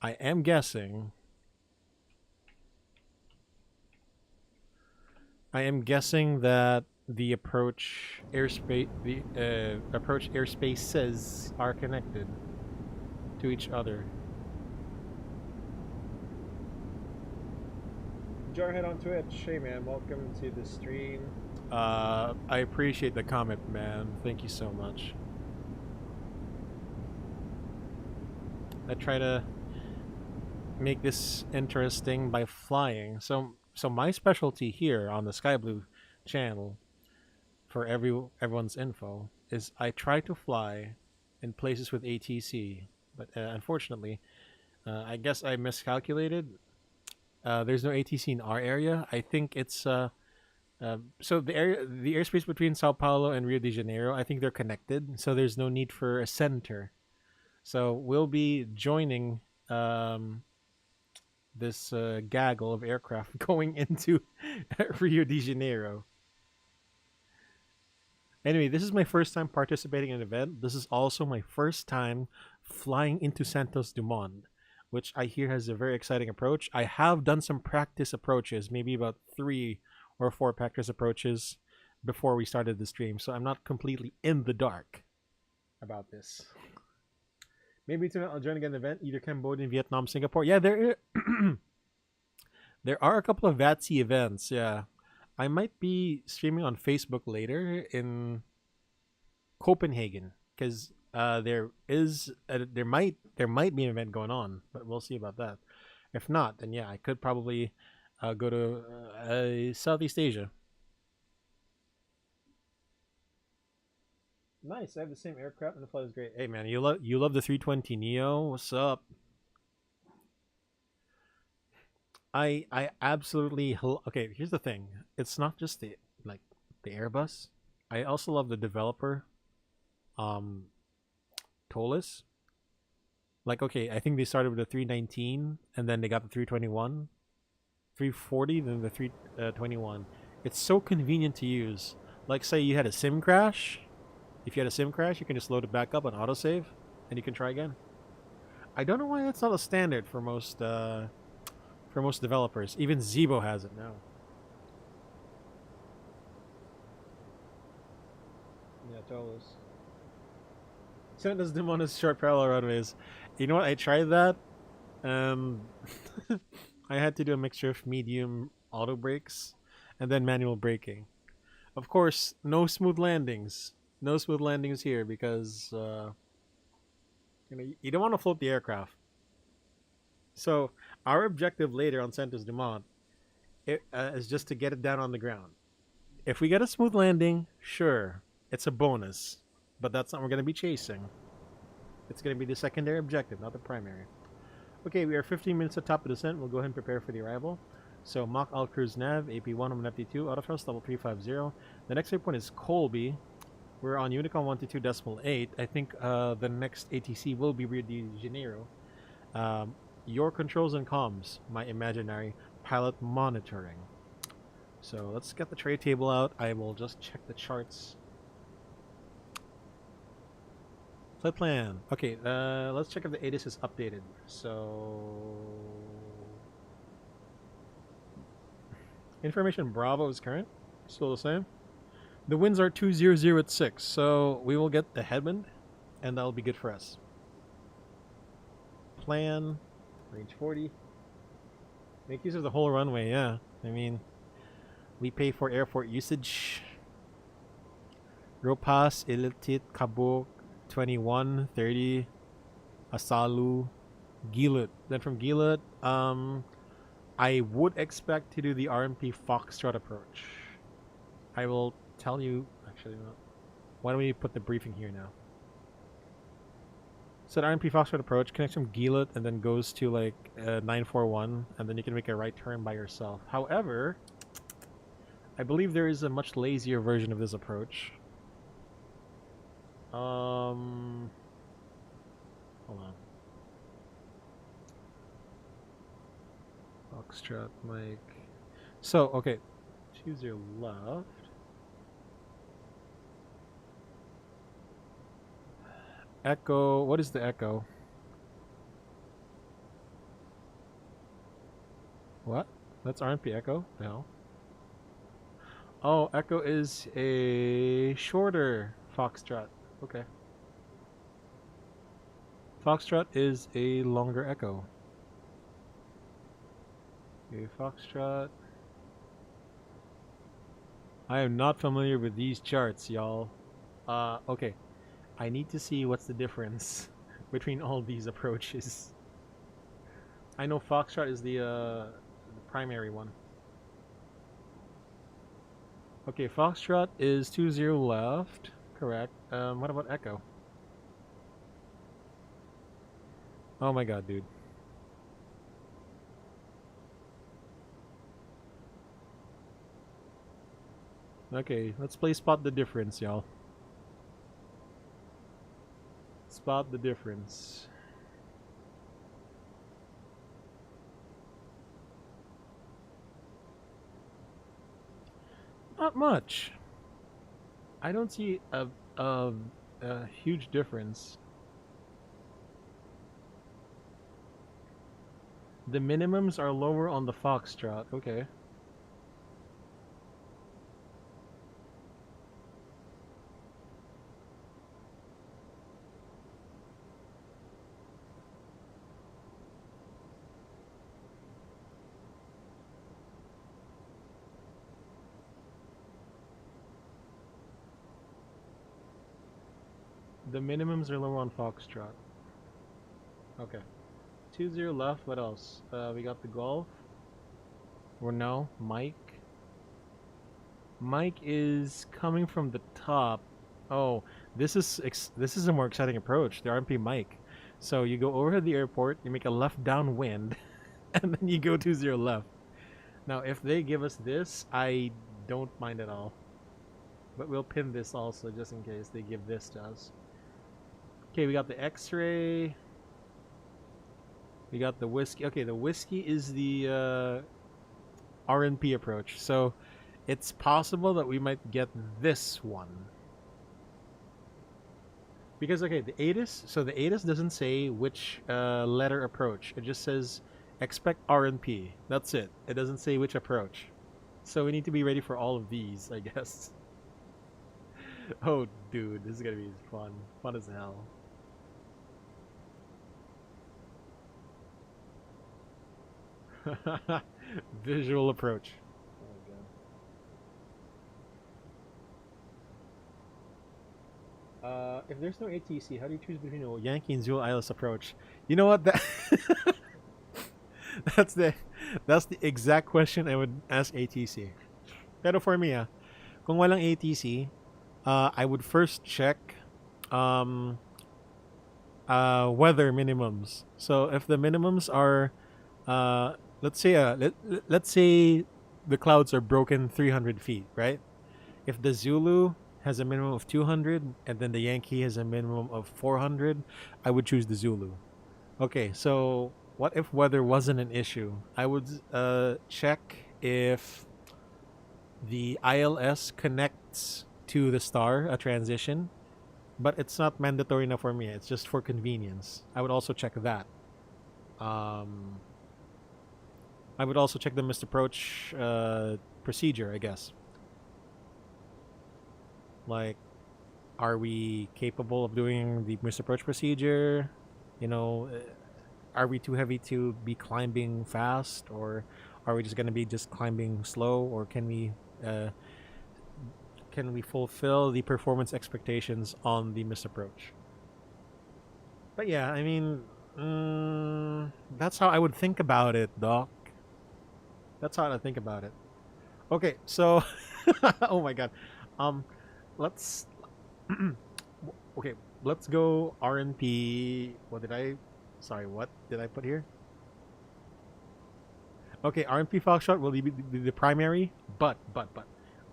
that the approach airspaces are connected to each other. Jarhead on Twitch, hey man, welcome to the stream. I appreciate the comment, man. Thank you so much. I try to make this interesting by flying. So my specialty here on the Sky Blue channel, for everyone's info, is I try to fly in places with ATC, but unfortunately, I guess I miscalculated. There's no ATC in our area. I think it's so the airspace between Sao Paulo and Rio de Janeiro, I think they're connected, so there's no need for a center. So we'll be joining this gaggle of aircraft going into Rio de Janeiro. Anyway, this is my first time participating in an event. This is also my first time flying into Santos-Dumont, which I hear has a very exciting approach. I have done some practice approaches, maybe about 3 or 4 practice approaches before we started the stream, so I'm not completely in the dark about this. Maybe tonight I'll join again the event, either Cambodia, Vietnam, Singapore. Yeah, there are a couple of VATSIM events. Yeah, I might be streaming on Facebook later in Copenhagen because there might be an event going on, but we'll see about that. If not, then yeah, I could probably go to Southeast Asia. Nice. I have the same aircraft and the flight is great. Hey man, you love the 320 Neo. What's up? I absolutely okay. Here's the thing. It's not just the Airbus. I also love the developer, ToLiSs. Like, okay, I think they started with the 319 and then they got the 321, 340, then the 321. It's so convenient to use. Like, say you had a SIM crash. If you had a SIM crash, you can just load it back up on autosave, and you can try again. I don't know why that's not a standard for most developers. Even Zebo has it now. Yeah, ToLiSs. Santos-Dumont is short parallel runways. You know what? I tried that. I had to do a mixture of medium auto brakes and then manual braking. Of course, no smooth landings. No smooth landings here because You don't want to float the aircraft. So our objective later on Santos-Dumont is just to get it down on the ground. If we get a smooth landing, sure, it's a bonus, but that's not what we're going to be chasing. It's going to be the secondary objective, not the primary. Okay, we are 15 minutes at top of descent. We'll go ahead and prepare for the arrival. So Mach All Cruise Nav, AP1 on FT2, autothrust level 350. The next waypoint is Colby. We're on Unicon 122.8. I think the next ATC will be Rio de Janeiro. Your controls and comms, my imaginary pilot monitoring. So let's get the tray table out. I will just check the charts. Flight plan. Okay, let's check if the ATIS is updated. So information Bravo is current. Still the same. The winds are 200 at 6, so we will get the headwind, and that'll be good for us. Plan, range 40. Make use of the whole runway, yeah. I mean, we pay for airport usage. Ropas, Ilitit, Kabuk, 21, 30, Asalu, Gilut. Then from Gilut, I would expect to do the RMP Foxtrot approach. I will tell you, actually, no. Why don't we put the briefing here now? So the RMP Foxtrot approach connects from Gilut and then goes to like 941, and then you can make a right turn by yourself. However, I believe there is a much lazier version of this approach. Hold on. Foxtrot, Mike. So, okay. Choose your left. Echo. What is the echo? What? That's RMP Echo? The hell? Oh, Echo is a shorter Foxtrot. Okay. Foxtrot is a longer Echo. Okay, Foxtrot. I am not familiar with these charts, y'all. Okay. I need to see what's the difference between all these approaches. I know Foxtrot is the primary one. Okay, Foxtrot is 20 left. Correct. What about Echo? Oh my god, dude. Okay, let's play spot the difference, y'all. Spot the difference. Not much. I don't see a huge difference. The minimums are lower on the Foxtrot. Okay. The minimums are lower on Foxtrot. Okay. 20 left. What else? We got the Golf. Or no, Mike. Mike is coming from the top. Oh, this is a more exciting approach. The RMP Mike. So you go over to the airport, you make a left downwind, and then you go 20 left. Now, if they give us this, I don't mind at all. But we'll pin this also just in case they give this to us. Okay, we got the X-ray. We got the whiskey. Okay, the whiskey is the RNP approach. So it's possible that we might get this one. Because, okay, the ATIS, so the ATIS doesn't say which letter approach. It just says expect RNP. That's it. It doesn't say which approach. So we need to be ready for all of these, I guess. Oh, dude, this is going to be fun. Fun as hell. Visual approach. Oh If there's no ATC, how do you choose between a Yankee and Zulu ILS approach? You know what? That that's the that's the exact question I would ask ATC. Pero for me, kung walang ATC, I would first check um, weather minimums. So if the minimums are, let's say, let's say the clouds are broken 300 feet, right? If the Zulu has a minimum of 200 and then the Yankee has a minimum of 400, I would choose the Zulu. Okay, so what if weather wasn't an issue? I would check if the ILS connects to the star, a transition, but it's not mandatory enough for me. It's just for convenience. I would also check that. Um, I would also check the missed approach procedure, I guess. Like, are we capable of doing the missed approach procedure? You know, are we too heavy to be climbing fast, or are we just gonna be just climbing slow, or uh, can we fulfill the performance expectations on the missed approach? But yeah, I mean, that's how I would think about it, Doc. That's how I think about it. Okay, so, oh my god, um, let's, okay, let's go RNP. What did I? Sorry, what did I put here? Okay, RNP Foxtrot will be the primary, but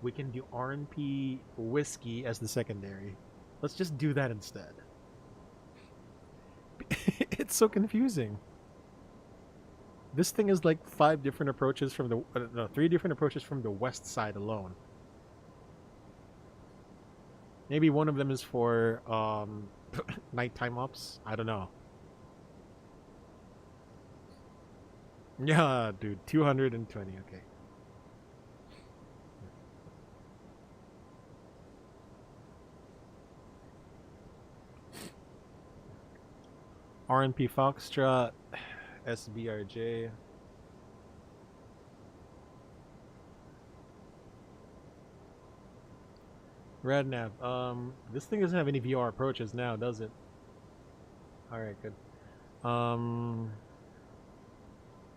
we can do RNP Whiskey as the secondary. Let's just do that instead. It's so confusing. This thing is like 5 different approaches from the no, 3 different approaches from the west side alone. Maybe one of them is for nighttime ops. I don't know. Yeah, dude, 220. Okay. RNP Foxtrot, SBRJ. Radnav, this thing doesn't have any VR approaches now, does it? Alright, good.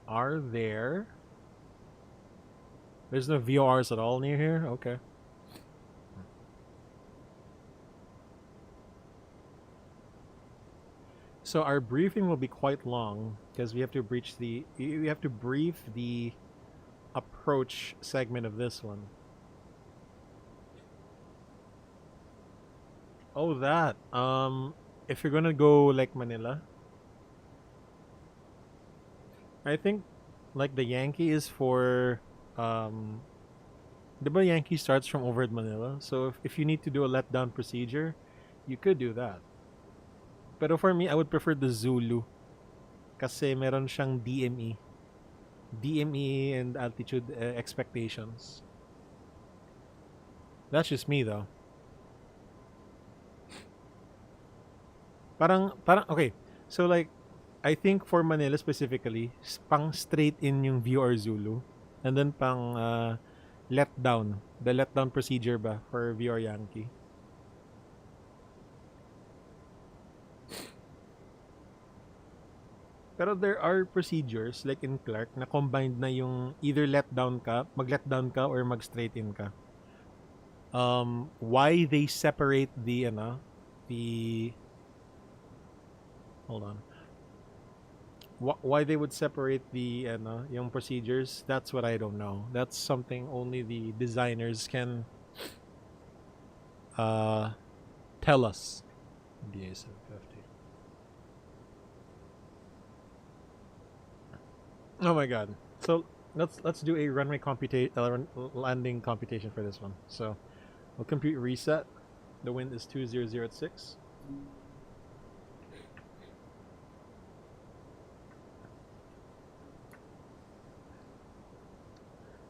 Are there? There's no VORs at all near here? Okay. So our briefing will be quite long because we have to brief the approach segment of this one. Oh, that. If you're gonna go like Manila, I think like the Yankee is for the Yankee starts from over at Manila. So if you need to do a letdown procedure, you could do that. Pero for me, I would prefer the Zulu kasi meron siyang DME. DME and altitude expectations. That's just me though. Parang okay. So like I think for Manila specifically, pang straight in yung VR Zulu and then pang letdown. The letdown procedure ba for VR Yankee. Pero there are procedures like in Clark na combined na yung either mag-letdown ka or mag-straight in ka. Why they separate the hold on. Why they would separate the yung procedures, that's what I don't know. That's something only the designers can tell us. DA750. Oh my god. So let's do a runway landing computation for this one. So we'll compute reset. The wind is 200 at 6.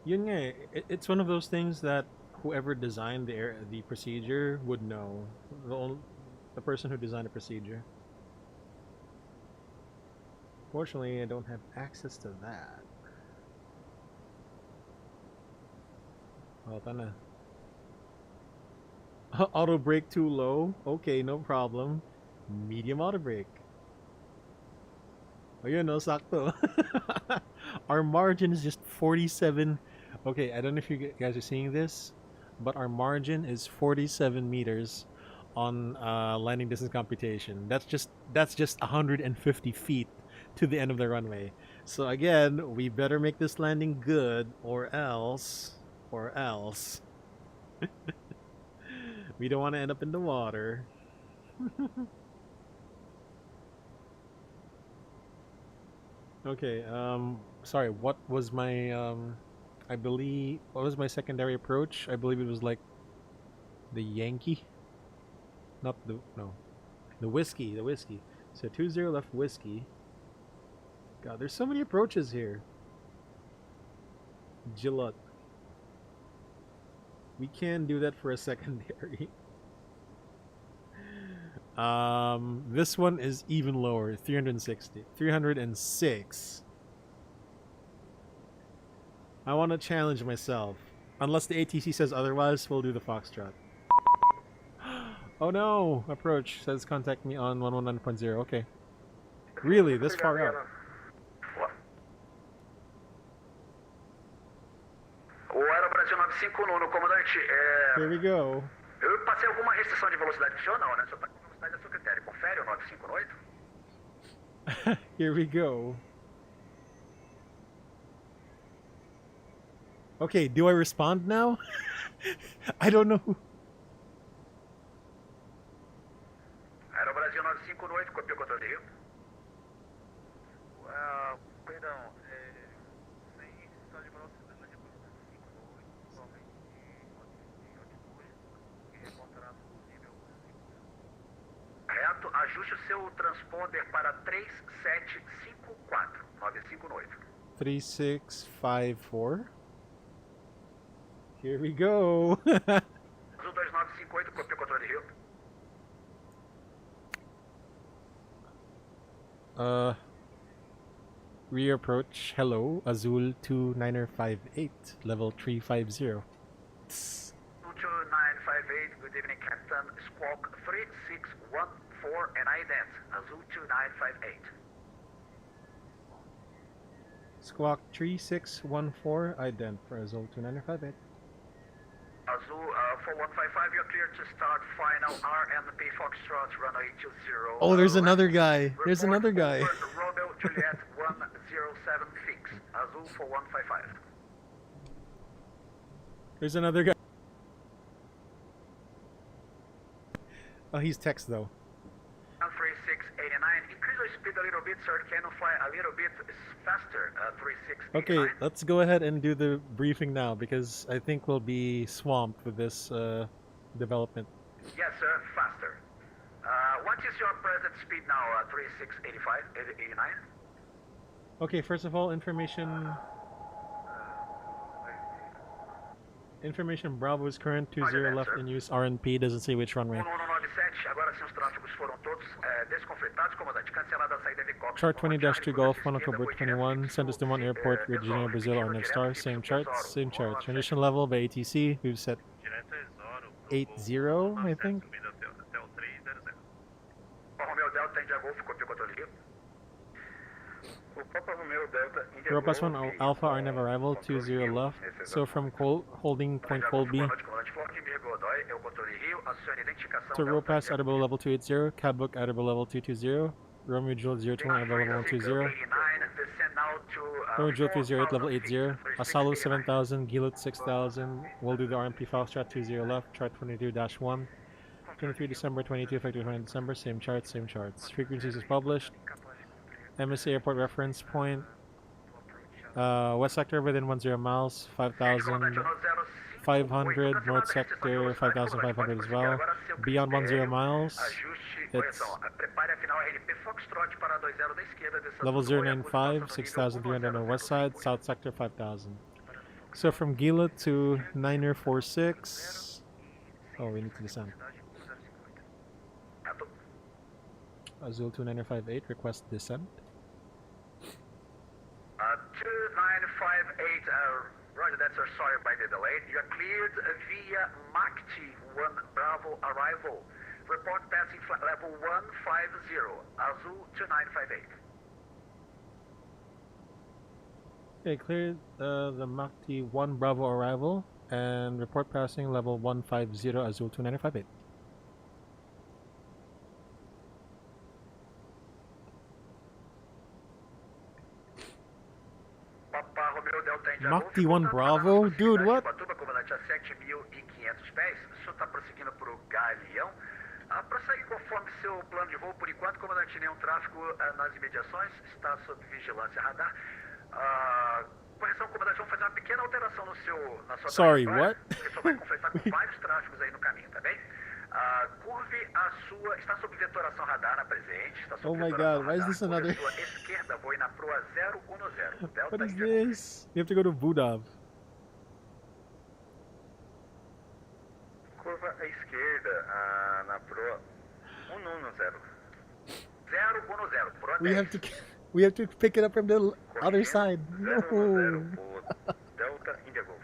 Yun nga, it's one of those things that whoever designed the procedure would know. The person who designed the procedure. Fortunately, I don't have access to that. Oh, tana. Auto brake too low. Okay, no problem. Medium auto brake. Ayun, no, sakto. Our margin is just 47. Okay, I don't know if you guys are seeing this, but our margin is 47 meters on landing distance computation. That's just 150 feet to the end of the runway. So again, we better make this landing good, or else we don't want to end up in the water. Okay, sorry, what was my, I believe, what was my secondary approach? I believe it was like the Yankee? Not the, no, the whiskey. So 20 left whiskey. God, there's so many approaches here. Gillot. We can do that for a secondary. This one is even lower, 306. I want to challenge myself. Unless the ATC says otherwise, we'll do the Foxtrot. Oh no! Approach says contact me on 119.0. Okay. Really? This far out? O Aero Brasil 951, comandante. Here we go. Eu passei alguma restrição de velocidade pro senhor? Não, né? O senhor tá com velocidade a seu critério. Confere o 958? Here we go. Okay, do I respond now? I don't know. Aero Brasil 958, copia o controle de Rio. Perdão, sem restrição de velocidade a 58, somente de altitude, e reportará no nível 5. Reto, ajuste o seu transponder para 3754, 958. 3654. Here we go. Azul 2958, copia o controle de Rio. Reapproach. Hello, Azul 2958, level 350. 2958, good evening, Captain. Squawk 3614 and ident. Azul 2958. Squawk 3614, ident for Azul 2958. Azul 4155, you're clear to start final RNP Foxtrot runway 20. Oh, there's another guy. There's Report another guy. over Romeo Juliet 107 fix. Azul 4155. There's another guy. Oh, he's text though. 3689, increase your speed a little bit, sir. Can you fly a little bit faster? 3689. Okay, let's go ahead and do the briefing now because I think we'll be swamped with this development. Yes, sir, faster. What is your present speed now? 3685, 89? Okay, first of all, information Bravo is current 20 left in use. RNP doesn't say which runway. 1197, agora sim os tráfegos foram todos desconflitados, comandante. Cancelada a saída de helicóptero. Chart 20-2 Golf, 1 October 21, Santos-Dumont Airport, Rio de Janeiro, Brazil, on next star. Same charts, same chart. Transition level by ATC, we've set 80, I think. Romeo Delta, India Golf, copia o controle Rio. O Papa Romeo Delta, India Golf. Robust 1 Alpha, RNAV arrival, 20 left. So from holding point Colby to ROPAS Audible level 280, Cabbook Audible level 220, Romeo Juliet 021 Audible level 120, Romeo Juliet 308 level 80, Asalo 7000, Gilut 6000, we'll do the RMP Foxtrot 20 left, chart 22-1, 23 December 22, effective 20 December, same charts, same charts. Frequencies is published. MSA Airport reference point. West sector within 10 miles, 5,500. North sector 5,500 as well. Beyond 10 miles, it's level 095, 6,300 on the west side. South sector 5,000. So from Gila to 9046. Oh, we need to descend. Azul 2958, request descent. 2958, roger that, sir. Sorry by the delay. You are cleared via MACT 1 Bravo Bravo arrival. Report passing flight level 150, Azul 2958. Okay, clear the Mach T1 Bravo arrival and report passing level 150 Azul 2958. Papa Romeo Delta India Mach Golf, T1 portanto, Bravo? radar na Dude, proximidade what? de Ubatuba, comandante a 7.500 pés. O senhor está prosseguindo para o Galeão. Prossegue conforme seu plano de voo. Por enquanto, comandante, nenhum tráfego nas imediações. Está sob vigilância radar. Correção, comandante, vamos fazer uma pequena alteração na sua Sorry, trajetória, what? porque o senhor vai conflitar com vários tráfegos aí no caminho, tá bem? Curve a sua... Está sob vetoração radar na presente. Está sob Oh my vetoração god, why is radar. this Curve another? a sua esquerda, voe na proa 010. Delta What is India Golf. this? We have to go to Budov. Curva à esquerda, na proa 110. 010, proa 10. We have to pick it up from the other side. No. 010 for Delta India Golf.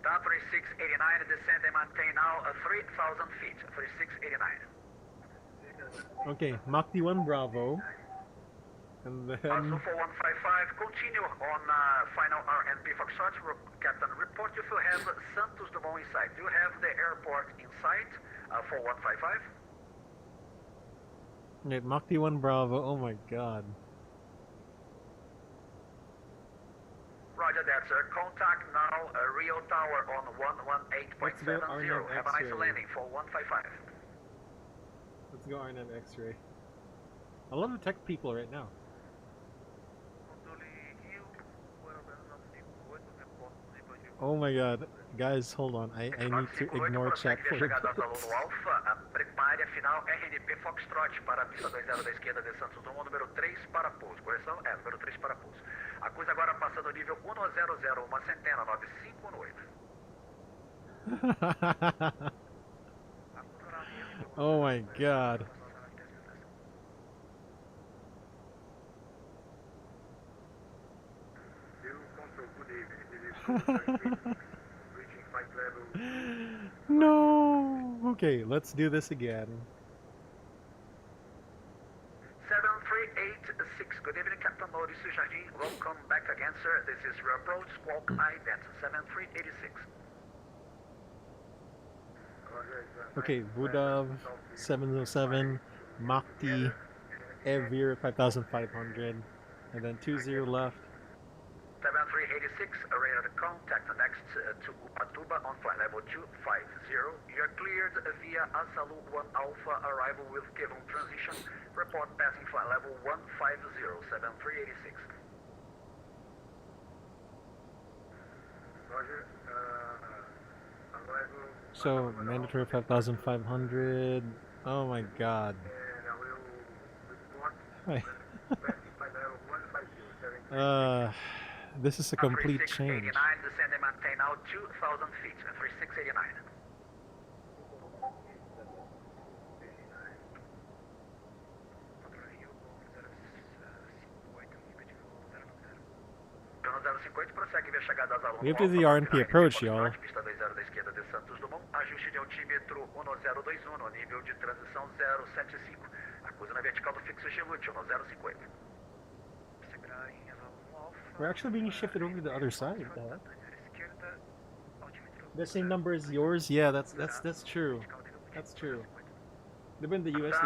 Tá, 3689, descend and maintain now 3,000 feet. 3689. Okay, Mach T1 Bravo. And then Azul 4155, continue on final RNP Foxtrot. Captain, report if you have Santos-Dumont in sight. Do you have the airport in sight? 4155. okay, Mach T1 Bravo. Oh my god. Roger that, sir. Contact now Rio Tower on Let's go 118.70. RNAV Have a nice X-ray. landing for 155. Let's go RNAV X-ray. I love the tech people right now. Oh my god. Guys, hold on. I need to ignore chat for a bit. Prepare a final RNP Foxtrot para a pista 20 da esquerda de Santos-Dumont, número 3 para pouso. Correção? Número 3 para pouso. A coisa agora passando o nível 100, uma centena, 9518. Oh my god. No. Okay, let's do this again. 7386. Good evening, Captain Mauricio Jardim. Welcome back again, sir. This is your approach. Squawk ident 7386. Okay, Budov 707, Mach T, Evir 5500, and then 20 left. 7386, radar contact next to Ubatuba on flight level 250. You're cleared via Asalu 1 Alpha arrival with given transition. Report passing flight level 150, 7386. Roger, arrival... So, mandatory 5500. Oh my god. This is a complete change. 3689, descend and maintain now 2,000 feet. 3689. We have to do the RNP approach, y'all. Pista 20 da esquerda de Santos-Dumont, ajuste de altímetro 1021, no nível de transição 075. Acusa na vertical do fixo Gelute 1050. We're actually being shifted over to the other side. The same number as yours? Yeah, that's true. That's true. Live in the US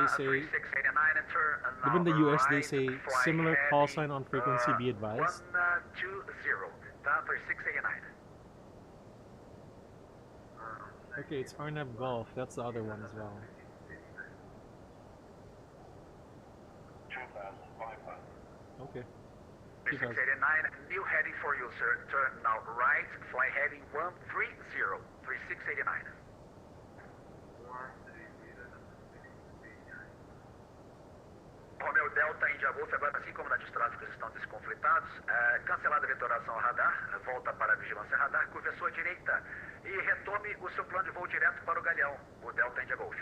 they say similar call sign on frequency be advised. 120, tá? 3689. Okay, it's Arnab Golf. That's the other one as well. Okay. 3689, new heading for you, sir. Turn now right, fly heading 130, 3689. Romeo Delta, India Golf, agora assim como os tráficos estão desconflitados, cancelada a vetoração radar, volta para a vigilância radar, curva à sua direita e retome o seu plano de voo direto para o Galeão, o Delta India Golf.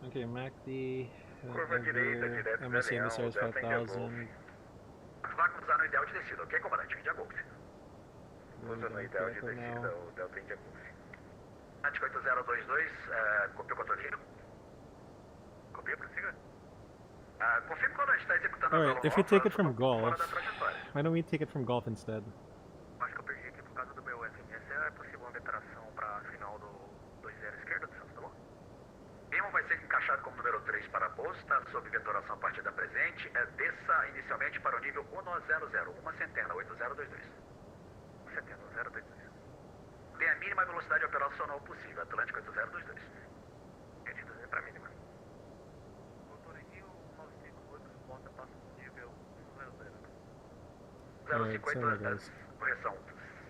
Okay, MACD, Curva direita, direto MSC Galeão, Emissaries Delta India Golf. 5000. Vai cruzar no ideal de descida, ok, comandante? India Golf. We're Cruza no going ideal de critical descida, now. o Delta India Golf. 80 1022, copiou o que eu tô ouvindo? Copia, prossiga. Confirme quando a gente está executando Alright, if we take it from Golf, fora da trajetória. why don't we take it from Golf instead? Acho que eu perdi aqui por causa do meu SMS. É possível uma veteração para final do 20 esquerda do Santos-Dumont? Bemo vai ser encaixado como número 3 para pouso, está sob vetoração a partir da presente. Desça inicialmente para o nível 100, uma centena, 8022. Centena, 022. Tem a mínima velocidade operacional possível, Atlântico 8022. Entendido, é para mínima. Doutor Rio 958, resposta passa no nível 050, correção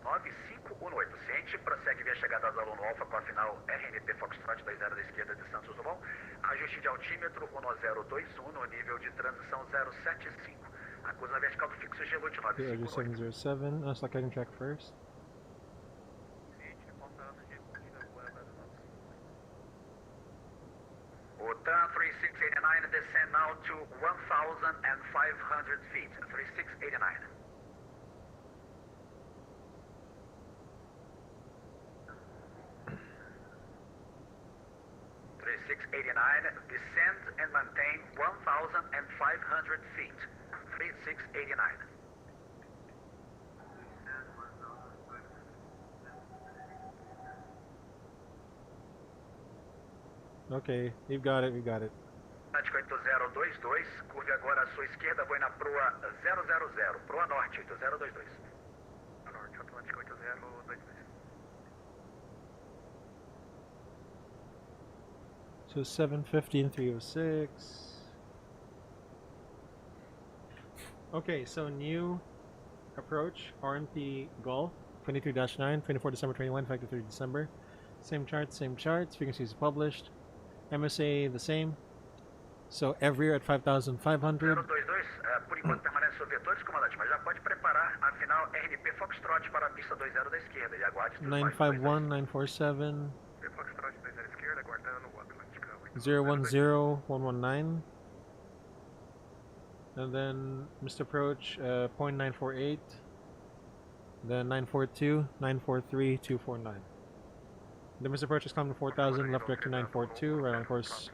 9518. Ciente, prossegue via chegada às aluno Alfa com a final RNP Foxtrot 20 da esquerda de Santos Dumont. Ajuste de altímetro 1021 no nível de transição 075. Acusa vertical do fixo G 8958. 707, that's like I can check first. OTAN 3689, descend now to 1,500 feet. 3689. Descend and maintain 1,500 feet. 3689. Okay, we've got it, we've got it. Atlântico 8022, curve agora à sua esquerda, voe na proa 000, proa norte 8022. A norte, Atlântico 8022. So 750 and 306. Okay, so new approach, RMP Golf, 22-9, 24 December 21, effective 3 December. Same charts, frequencies published. MSA the same. So every year at 5,500. 022, por enquanto permanece sob vetores, comandante, mas já pode preparar a final RNP Foxtrot para a pista 20 da esquerda e aguarde tudo 951, 947. Foxtrot 20 esquerda, aguardando o Atlântico 010, 119. And then missed approach, 0.948. Then 942, 943, 249. The missed approach is climbing to 4,000, left direction 942, right on course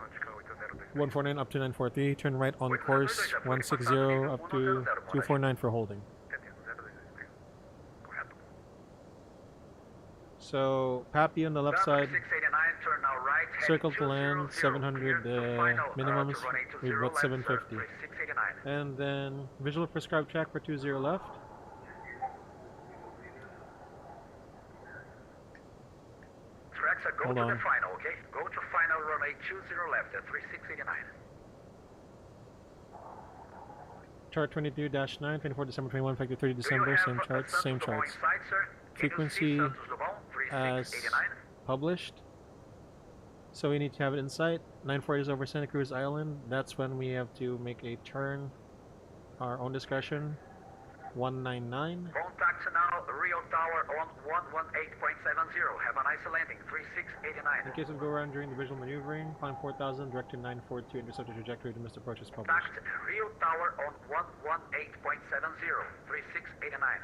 149 up to 943, turn right on course 160 up to 249 for holding. So Pappy on the left side, circle to land, 700 minimums, we've got 750. And then visual prescribed track for 20 left. Go to the final, okay? Go to final runway 20 left at 3689. Chart 22-9, 24 December 21, effective 30 December, same charts, same charts. Frequency as published. So we need to have it in sight. 940 is over Santa Cruz Island. That's when we have to make a turn, our own discretion. 199. Contact now, Rio Tower on 118.70. Have a nice landing, 3689. In case of go around during the visual maneuvering, climb 4,000, direct to 942, intercept the trajectory to missed approach is published. Contact Rio Tower on 118.70, 3689.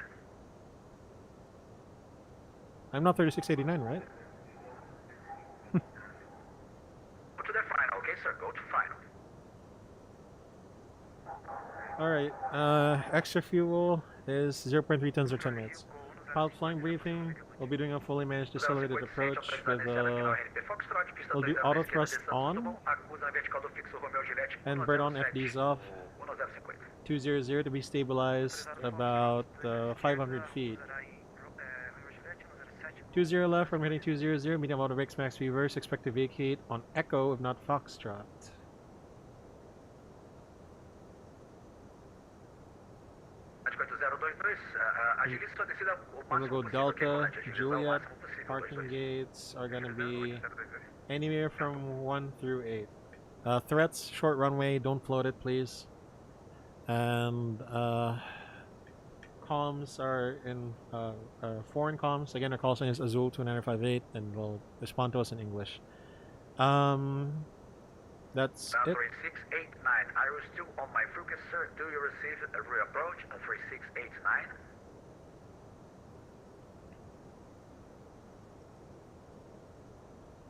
I'm not 3689, right? Go to the final, okay sir, go to final. Alright, extra fuel is 0.3 tons or 10 minutes. Pilot flying briefing, we'll be doing a fully managed decelerated approach with we'll do auto thrust on and bird on FDs off. 200 to be stabilized about 500 feet. 20 left, I'm hitting 200, medium auto brakes, max reverse, expect to vacate on Echo if not Foxtrot. I'm gonna go Delta, Juliet, parking gates are gonna be anywhere from 1 through 8. Threats, short runway, don't float it please. And comms are in foreign comms. Again, our call sign is Azul 2958 and will respond to us in English. That's it. 3689, Iris 2 on my focus, sir. Do you receive a reapproach at 3689?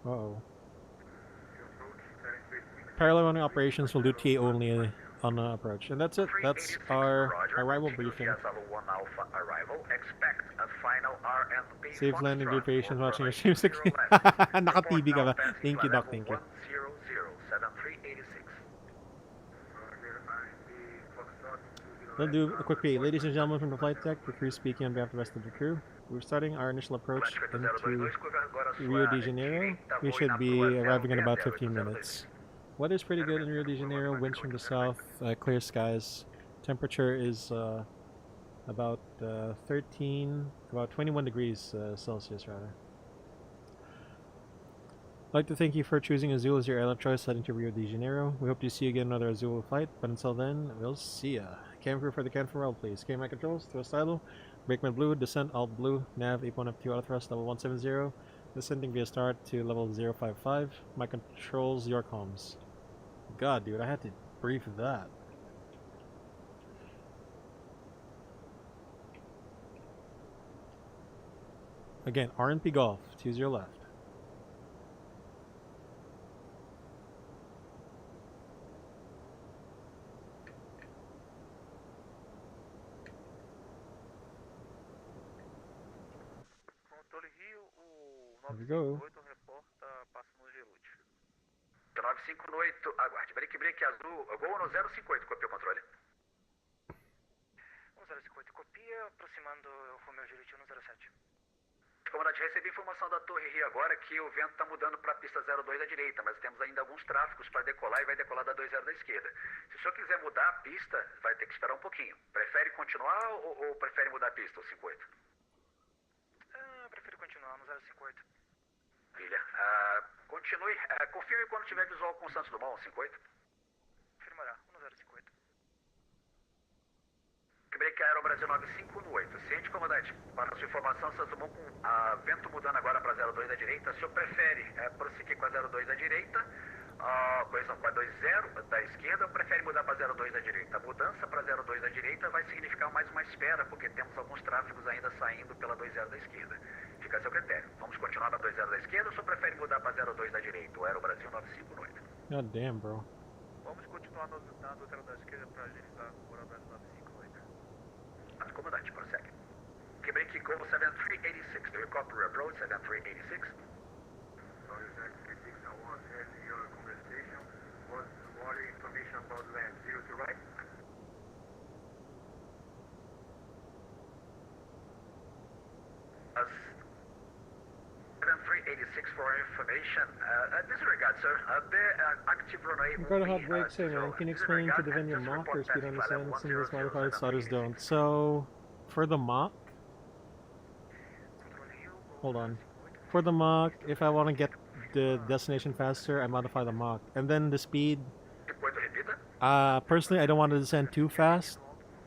Uh-oh. The approach 736. Parallel running operations will do TA only on approach. And that's it. That's 386, our Roger. arrival Continue briefing. via Zalo 1 Alpha arrival. Expect a final RNB Safe landing, dear Foxtrot. patients Road watching your runway stream. 20 left. Naka-TV ka Report now ba? passing Thank you, flight Doc. level Thank you. 1007386. Roger, RMB Foxtrot 20 We'll left. do a quick read. Report Ladies and my gentlemen from the passing flight deck, the crew speaking on behalf of the rest of the crew. We're starting our initial approach into curva agora Rio sua de Janeiro. direita, We voe should na be rua arriving in about 060, 15 minutes. Weather's pretty good in Rio de Janeiro. Winds from the south, clear skies. Temperature is about 21 degrees Celsius rather. I'd like to thank you for choosing Azul as your airline choice heading to Rio de Janeiro. We hope to see you again another Azul flight, but until then, we'll see ya. Cam crew for the can for roll, please. KMI controls, thrust idle, brakeman blue, descent alt blue, nav 81F2 auto thrust level 170, descending via start to level 055. My controls, your comms. God, dude, I had to brief that. Again, RNP Golf, choose your left. Controle Rio, o Here we go. 958 reporta passo no Gelute. 958, aguarde. Break azul, gol no 058, copiou o controle. 1058, copia, aproximando o Romeo Gelute 107. Comandante, recebi informação da Torre Rio agora que o vento está mudando para a pista 02 à direita, mas temos ainda alguns tráfegos para decolar e vai decolar da 20 da esquerda. Se o senhor quiser mudar a pista, vai ter que esperar um pouquinho. Prefere continuar ou prefere mudar a pista, o 58? Prefiro continuar no 058. Filha, continue. Confirme quando tiver visual com o Santos-Dumont, 58. Confirmará, 1058. Break Aero Brasil 9518. Ciente, comandante. Para a sua informação, Santos-Dumont com vento mudando agora para 02 da direita. O senhor prefere prosseguir com a 02 da direita, com a 20 da esquerda, ou prefere mudar para 02 da direita? A mudança para 02 da direita vai significar mais uma espera, porque temos alguns tráfegos ainda saindo pela 20 da esquerda. Fica a seu critério. Vamos continuar na 20 da esquerda ou o senhor prefere mudar para 02 da direita? O Aero Brasil 9518. God damn, bro. Vamos continuar na 0 da esquerda para agilizar o Aero 958. Comandante, prossegue. Break Go 7386. Do you copy approach 7386? Sorry, 736, I was having your conversation. Was more information about land 0 to right? As 7386 for information. Disregard, sir. The active runway. I'm going to hot break soon, man. Can you explain to the venue Mach or speed understand some of these modified starters don't? So, for the Mach, hold on. For the Mach, if I want to get the destination faster, I modify the Mach. And then the speed, personally, I don't want to descend too fast,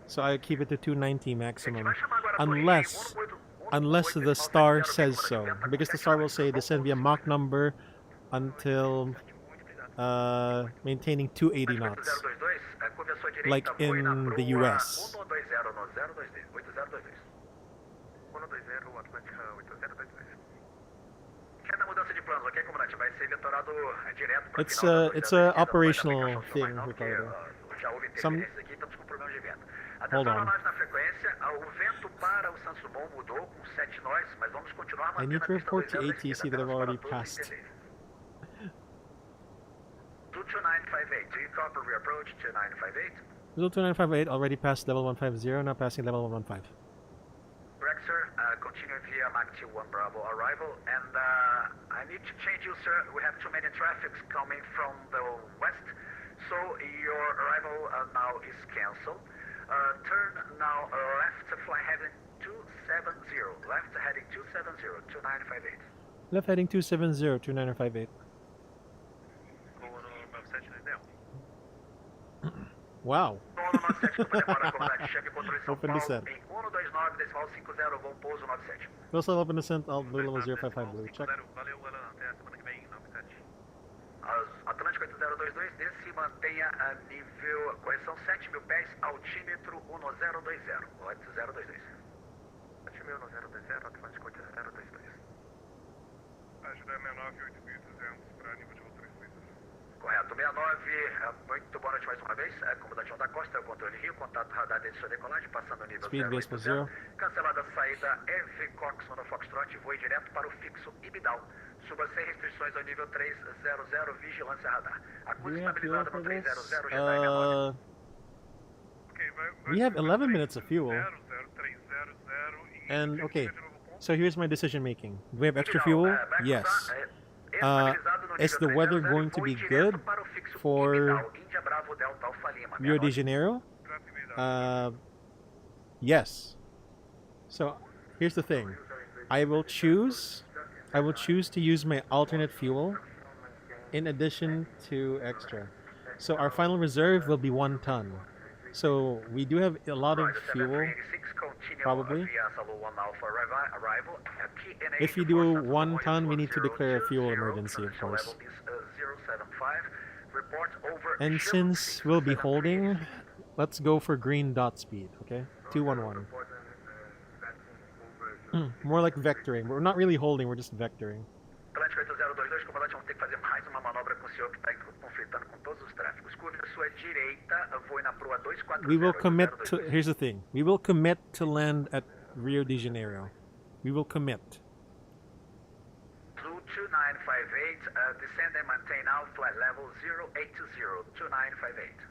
so I keep it to 290 maximum. Unless the star says so. Because the star will say descend via Mach number until maintaining 280 knots. Like in the US. 120, Atlântica 8022. It's a operational thing, Ricardo. Some. Hold on. I need to report to ATC that I've already passed. 2958. Do you copy reapproach 2958? Result 2958 already passed level 150, now passing level 115. Correct, sir. Continue via Mach 21 Bravo arrival, and I need to change you, sir. We have too many traffics coming from the west, so your arrival now is cancelled. Turn now left, fly heading 270. Left heading 270, 2958. Left heading 270, 2958. Wow. Open descent. Close level open descent, alt blue level 055 blue. Check. Atlântico 8022, desce e mantenha a nível correção 7.000 pés, altímetro 1020. 8022. 7.020, Atlântico 8022. Ajuda 69 8.200 para nível de rotor Suíça. Correto, 69, muito boa noite mais uma vez. Comandante da Costa, é o controle Rio, contato radar desde sua decolagem, passando o nível Speed 080. Vespa 0. Cancelada a saída EV Cox no Foxtrot, voe direto para o fixo Ibidal. Suba sem restrições ao nível 300, vigilância radar. A Do curva we have fuel estabilizada for no this? 300, GTH9. Ok, vai We have subir 11 minutes of fuel. 00300 e And okay, 150 de novo ponto. so here's my decision making. Do we have extra Ibidal, fuel? vai Yes. cruzar, estabilizado no Is nível the weather 300, going to voe be direto good para o fixo for Ibidal, Índia Bravo Delta Alfa Lima. Rio de 69. Janeiro? Tráfego imediato. Yes. So here's the thing. I will choose to use my alternate fuel in addition to extra. So our final reserve will be 1 ton. So we do have a lot of Roger, fuel. 7386, continue probably. via Salo 1 Alpha arrival. TNH If we do 1 ton, we need to declare a fuel 4020, emergency, of course. level is 075. Report over And Shell since we'll be 67386. holding, let's go for green dot speed, okay? 211. More like vectoring. We're not really holding, we're just vectoring. Atlântico 8022, comandante, vamos ter que fazer mais uma manobra com o senhor que está conflitando com todos os tráfegos. Curva à sua direita, voe na proa 240. We will commit to, here's the thing. We will commit to land at Rio de Janeiro. We will commit. 2958, descend and maintain now, flight level 080, 2958.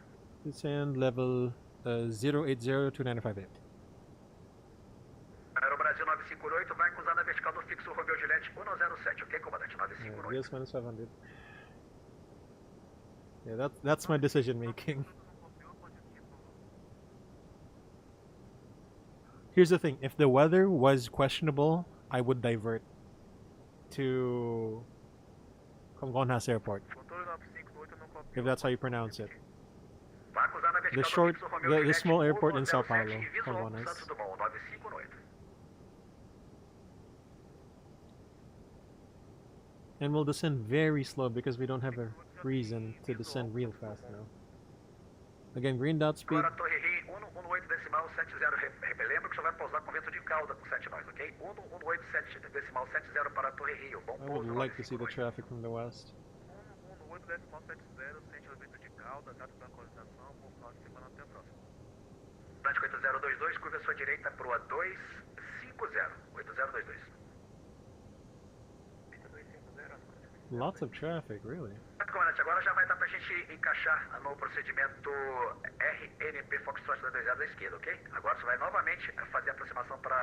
Descend level 0802958. Aerobrasil 958 vai cruzar na vertical do fixo Romeo Juliette 107, ok, comandante? 958. Yes, minus 500. Yeah, that's my decision making. Here's the thing, if the weather was questionable, I would divert to Congonhas Airport, Motor 958 não copiou. if that's how you pronounce it. Vai cruzar na vertical The short, do fixo Romeo the Juliette small airport in Sao 107 Paulo, e visual Congonhas. Santos-Dumont 958. And we'll descend very slow because we don't have a reason to descend real fast now. Again, green dot speed. Agora Torre Rio 118 decimal 70, lembra que só vai pousar com vento de cauda com 7 nós, ok? 118 decimal 70 para Torre Rio, bom I pouso would like to see the 958. traffic from the west. 118.70, sente o vento de cauda, data da atualização, por final de semana até a próxima. Atlântico 8022, curva à sua direita, proa 250, 8022. Lots of traffic, really. Comandante, agora já vai dar pra gente encaixar no procedimento RNP Foxtrot da 20 da esquerda, ok? Agora você vai novamente fazer a aproximação pelo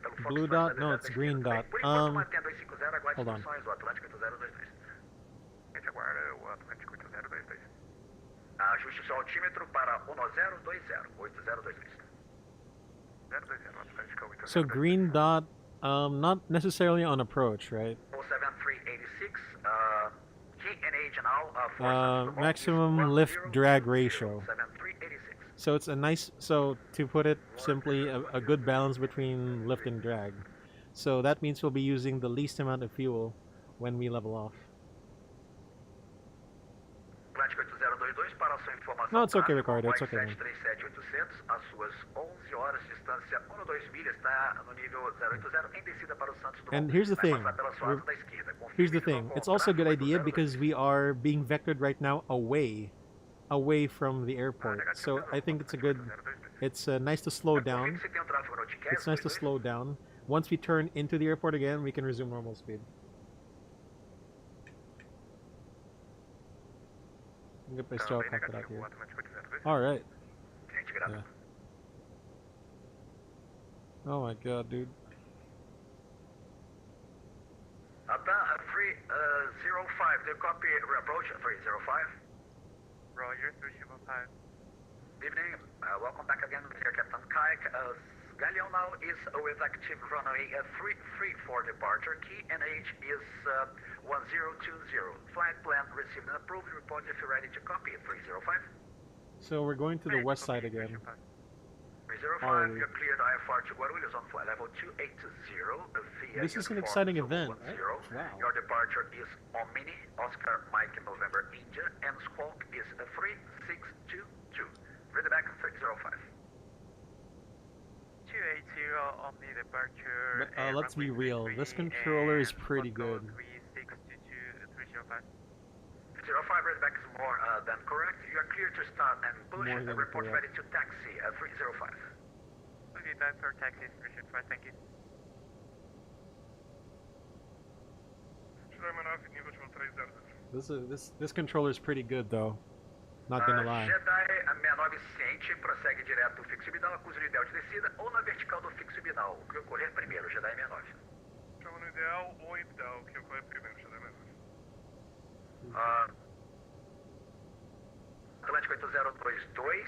Foxtrot Blue da dot? 20 No, da it's esquerda, green ok? dot. Por enquanto mantém 250, aguarde hold on. instruções do Atlântico 8022. A gente aguarda o Atlântico 8022. Ajuste seu altímetro para 1020, 8022. 020, Atlântico 8022. So green dot, not necessarily on approach, right? 07386, TNH now, for Santos-Dumont Maximum is lift 1020, drag ratio. 7386. So it's a nice, so to put it simply, a good balance between lift and drag. So that means we'll be using the least amount of fuel when we level off. Atlântico 8022, para a sua informação. No, it's okay, tráfego, Ricardo, it's Boeing okay. 737-800, às suas 11 horas, distância 12 milhas, está no nível 080, em descida para o Santos-Dumont. And here's the Vai thing. passar pela sua asa da esquerda. Confirme Here's the visual thing. com It's also a good tráfego idea 8022. because we are being vectored right now away from the airport. So I think it's a good, it's nice to slow down. Confirme se tem um tráfego no ticket, It's nice to 22. slow down. Once we turn into the airport again, we can resume normal speed. Good place Também to pump it out negativo, here. Atlântico 8022. Alright. Gente, grato. Yeah. Oh my god, dude. Atan 305, do you copy approach 305? Roger, 305. Evening, welcome back again with your Captain Kaik. Galeon now is with active runway 33 for departure. Key NH is 1020. Flight plan received and approved. Report if you're ready to copy 305. So we're going to the west side again. 305, Alright. you're cleared IFR to Guarulhos on flight level 280 via This is an uniform exciting Zulu event, 10. right? Wow. Your departure is Omni, Oscar Mike November India, and squawk is 3622. Ready back 305. 280 on the departure. But let's be real, this controller is pretty good. 362-305. 05 Redback is more than correct. You are clear to start and push. More than Report correct. ready to taxi 305. Okay, time for taxi 305, thank you. This controller is pretty good though. Not gonna lie. Jedi 69 ciente, prossegue direto fixo bidal, acusa no ideal de descida ou na vertical do fixo bidal. O que ocorrer primeiro, Jedi 69. Chama no ideal ou em bidal, o que ocorrer primeiro, Jedi 69. Atlântico 8022,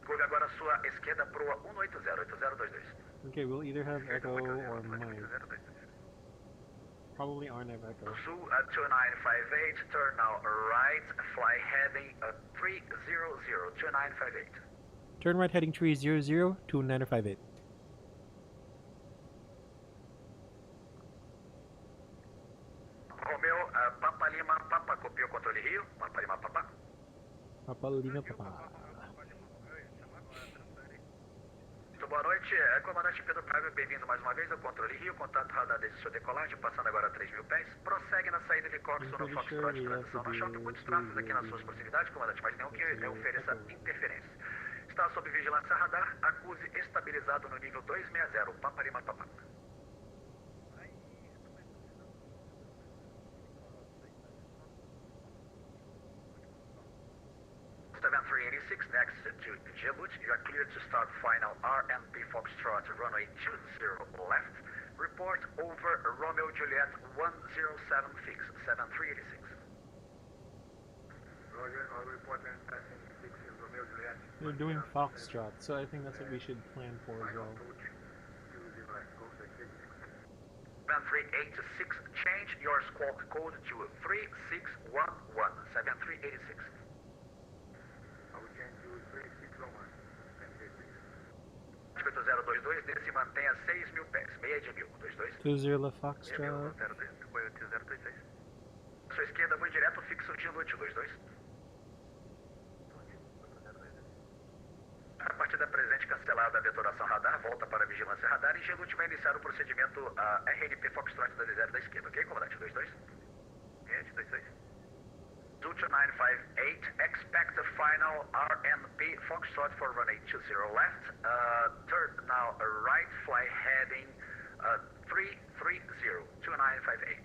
curve agora a sua esquerda proa 180, 8022. Okay, we'll either have Echo or Mike. Probably aren't have Echo. Sul 2958, turn now right, fly heading 300, 2958. Turn right heading 300 to 958. Romeo, Papa Lima, Papa, copiou controle Rio, Papa Lima, Papa. Papa Lima Papa. Muito boa noite, comandante Pedro Prado, bem-vindo mais uma vez ao controle Rio, contato radar desde sua decolagem, passando agora a 3.000 pés, prossegue na saída de Corso no Foxtrot, transição no choque, muitos tráfegos aqui nas suas proximidades, comandante, mas nenhum que ofereça interferência. Está sob vigilância radar, acuse estabilizado no nível 260, Papa Lima, Papa. 7386, next to Djibouti. You are cleared to start final RNP Foxtrot, runway 20 left. Report over Romeo Juliet 107 fix, 7386. Roger, I'll report and passing 6 Romeo Juliet. They're doing Foxtrot, so I think that's what we should plan for as well. 7386, change your squawk code to 3611, 7386. 8022, desce e mantenha 6.000 pés, meia de 1.000, 22. 20 left Foxtrot. 8026. Sua esquerda, voo direto, fixo Djibouti, 22. A partir da presente cancelada a detonação radar, volta para a vigilância radar e Djibouti vai iniciar o procedimento RNP Foxtrot da zero da esquerda, ok, comandante? 22. 22. 2958, expect a final RNP Foxtrot for runway 20 left, turn now right, fly heading 330, 2958.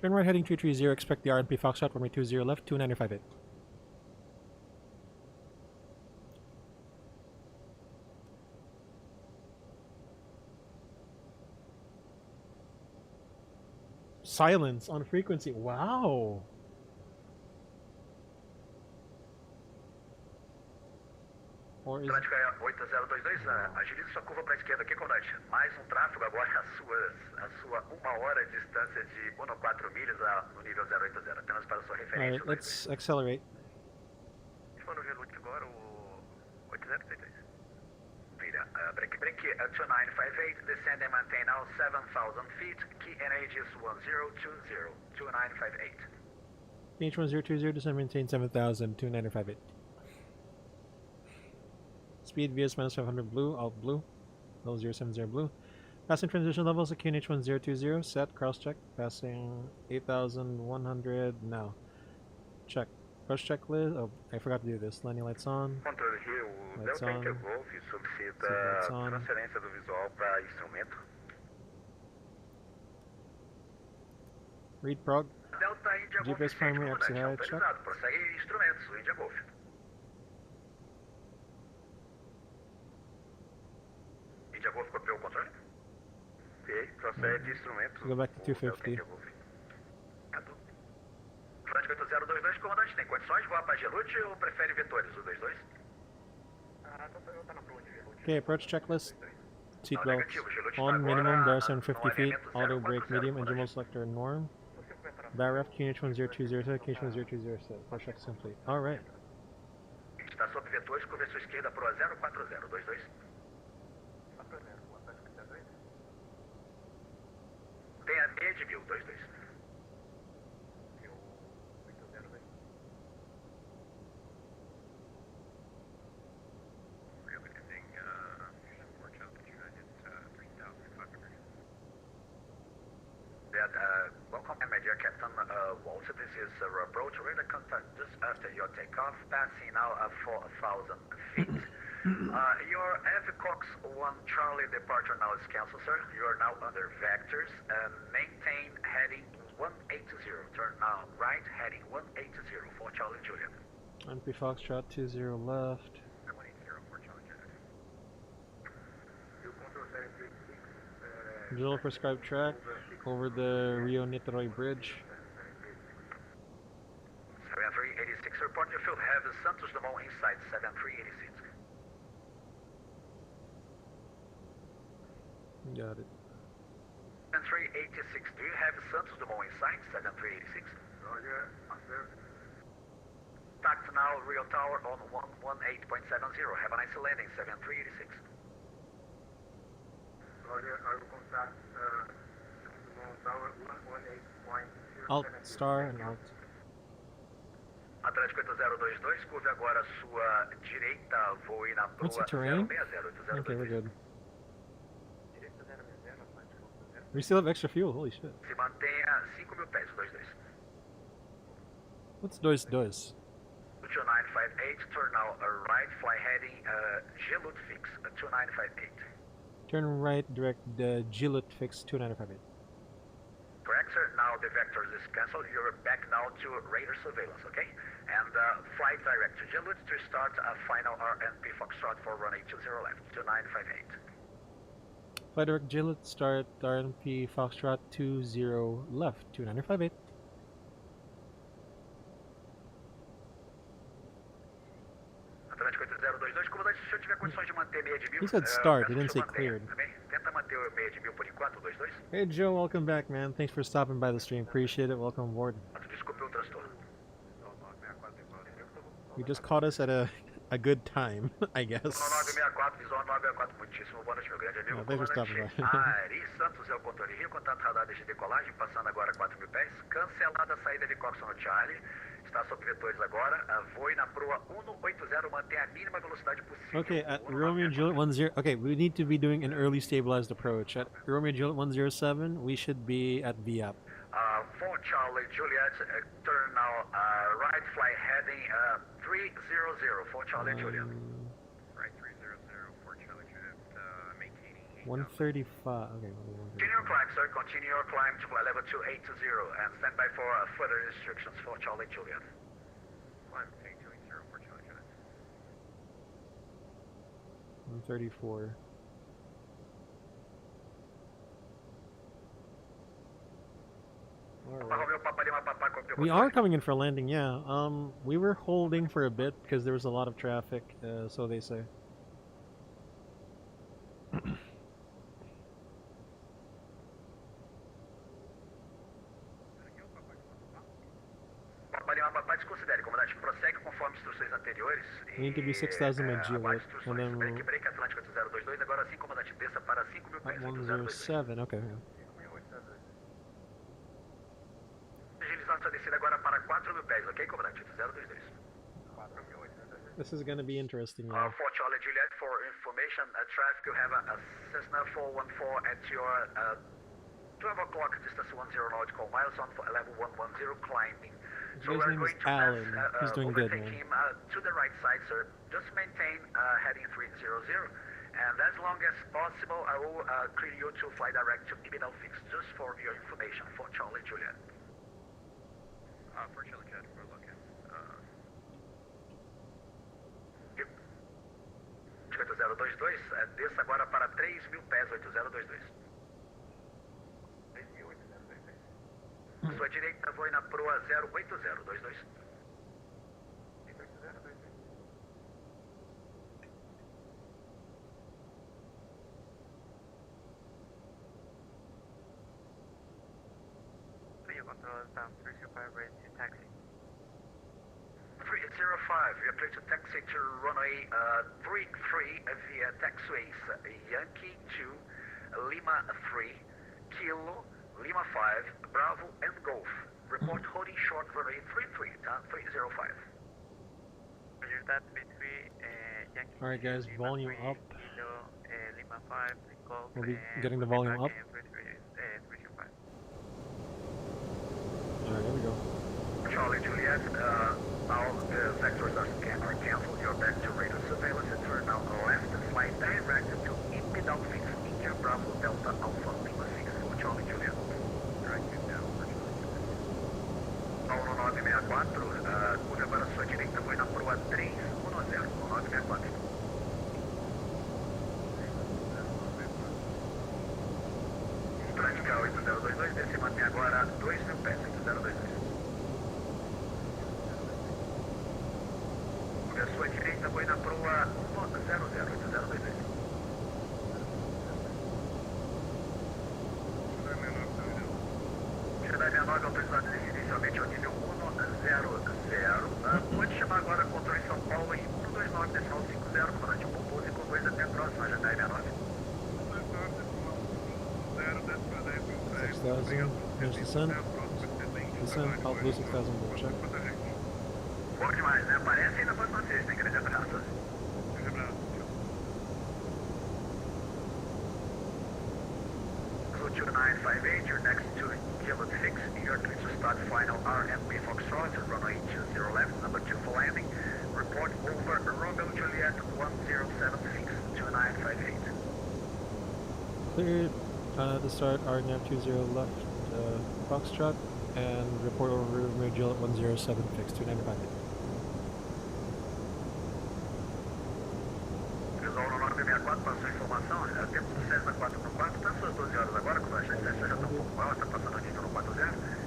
Turn right heading 330, expect the RNP Foxtrot, runway 20 left, 2958. Silence on frequency, wow! Or is Atlântica 8022, agilize sua curva para a esquerda aqui, comandante. Mais um tráfego agora a sua 1 hora de distância de 1,4 milhas no nível 080, apenas para sua referência. Alright, let's accelerate. Mano, relute agora o 8032. Vira, break 2958, descend and maintain now 7,000 feet, key NH is 1020, 2958. H1020, descend maintain 7,000, 2958. Speed VS minus 500 blue, alt blue, 0070 blue. Passing transition levels at QNH1020, set, cross check, passing 8,100 now. Check. Push checklist, oh, I forgot to do this. Landing lights on. Controle Rio, o Lights Delta on. Intergolf solicita Lights on. transferência do visual para instrumento. Read prog. Delta India Golf GPS primary, comandante, apps ahead, check. autorizado, prossegue instrumentos, India Golf. India Golf copiou o controle? Ok, prossegue instrumentos. Go back to o Delta 250. India Golf. Atlântico 8022, comandante, tem condições de voar para Gelute ou prefere vetores, o 22? Okay, approach checklist. Seatbelts negativo, Gelute on, agora minimum, bar no 750 feet, alinhamento auto brake 040, medium, engine mode comandante. selector norm. Bar ref, QNH1020 set, QNH1020 set. Push check complete. Alright. Está sob vetores, curva à sua esquerda, proa 040, 22. Tem a meia de 1.000, 22. Houston, Walter, this is approach radar contact just after your takeoff, passing now 4,000 feet. Your Avicox 1 Charlie departure now is canceled, sir. You are now under vectors. Maintain heading 180. Turn now right, heading 180 for Charlie Juliet. NP Foxtrot 20 left. 180 for Charlie Juliet. Visual prescribed track over the Rio Niterói Bridge. 7386, report your field have Santos-Dumont inside 7386. Got it. 7386, do you have Santos-Dumont inside 7386? Roger, affirm. Tact now, Rio Tower on 118.70. Have a nice landing, 7386. Roger, I will contact Santos-Dumont Tower 118.0. Alt star and alt. Atlético 8022, curve agora a sua direita, voe na proa What's the terrain? 060 Okay, we're good. Direita 060, Atlético 80. We still have extra fuel, holy shit. Se mantenha 5.000 pés, 22. What's dois dois? 2958, turn now right, fly heading Gelut fix 2958. Turn right, direct Gillett fix 2958. Correct, sir. Now the vectors is cancelled. You're back now to radar surveillance, okay? And fly direct to Gelut to start a final RNP Foxtrot for runway 20 left, 2958. Fly direct Gillett, start RNP Foxtrot 20 left, 2958. Atlético 8022, comandante, se eu tiver condições de manter meia de mil... He said start, he peço didn't que o say senhor mantenha, cleared. também. Tenta manter o meia de mil por enquanto, 22. Hey Joe, welcome back, man. Thanks for stopping by the stream. Appreciate it. Welcome aboard. Desculpe o transtorno. You just caught us at a good time, I guess. 964, visão 964, muitíssimo boa noite, meu grande amigo. Thanks for stopping by. Ari Santos é o controle Rio, contato radar desde decolagem, passando agora 4.000 pés, cancelada a saída de Coxon no Charlie, está sob vetores agora, voe na proa 180, mantenha a mínima velocidade possível. Okay, at Romeo Juliet 10. Okay, we need to be doing an early stabilized approach. At Romeo Juliet 107, we should be at VAP. For Charlie Juliet, turn now right, fly heading 300 for Charlie Juliet. Right, 300 for Charlie Juliet, maintaining 135. Okay. Continue your climb, sir. Continue your climb to level 280 and stand by for further instructions for Charlie Juliet. Climb 280 for Charlie Juliet. 134. Alright. We are coming in for a landing, yeah. We were holding for a bit because there was a lot of traffic, so they say. Desconsidere, comandante. Prossegue conforme instruções anteriores. We need to be 6,000 at Gillette, and then we'll... Break Atlântico 8022, agora sim, comandante, desça para 5.000 pés. At 107, okay. Yeah. Agilizando sua descida agora para 4.000 pés, ok, comandante? 8022. This is gonna be interesting, For yeah. Charlie Juliet, for information, traffic, you have a Cessna 414 at your 12 o'clock, distance 10 nautical miles on level 110, climbing. His name is Alan. He's doing good, man. Him, to the right side, sir. Just maintain heading 300. And as long as possible, I will clear you to fly direct to Ibidal Fix, just for your information, for Charlie Juliet. For Charlie Juliet, we're looking. 8022, desça agora para 3.000 pés, 8022. Sua direita, voe na proa 08022. Control down 305, ready to taxi. 305, we are clear to taxi to runway 33 via taxiways Yankee 2, Lima 3, Kilo, Lima 5, Bravo and Golf. Report holding short runway 33, 305. Roger that, between Yankee Alright guys, Lima volume 3, up. Kilo, Lima 5, Golf, We'll be and getting the we'll volume back up. in 305. Alright. Juliet, all vectors are canceled. You're back to radar surveillance and turn now left and fly direct to Impedal Fix, India Bravo Delta Alpha Lima 6 for Charlie Juliet. Paulo 964, curva agora à sua direita, foi na proa 310, 964. Transical 8022, desce e mantém agora 2.000 pés, 8022. Curva à sua direita, foi na proa 100, 8022. Cidade 69, autorizado inicialmente ao nível 100. Pode chamar agora controle São Paulo em 129, decimal 50, comandante Pomposo e com 2 até próxima, já 69. 6,000, finish descent. Descent, alt blue 6,000, double check. Bom demais, né? Aparece aí na próxima sexta, hein? Grande abraço. So 2958, you're next to Kilo 6, you're clear to start final RMP Foxtrot, runway 20 left, number 2 for landing. Report over Romeo Juliet 1076, 2958. Cleared to start RNAV 20 left, Foxtrot, and report over Romeo Juliet 107 fixed 295. Resolve 964, passou a informação, tempo do César 4x4, tá suas 12 horas agora, como a chance já está um pouco maior, está passando aqui no 40.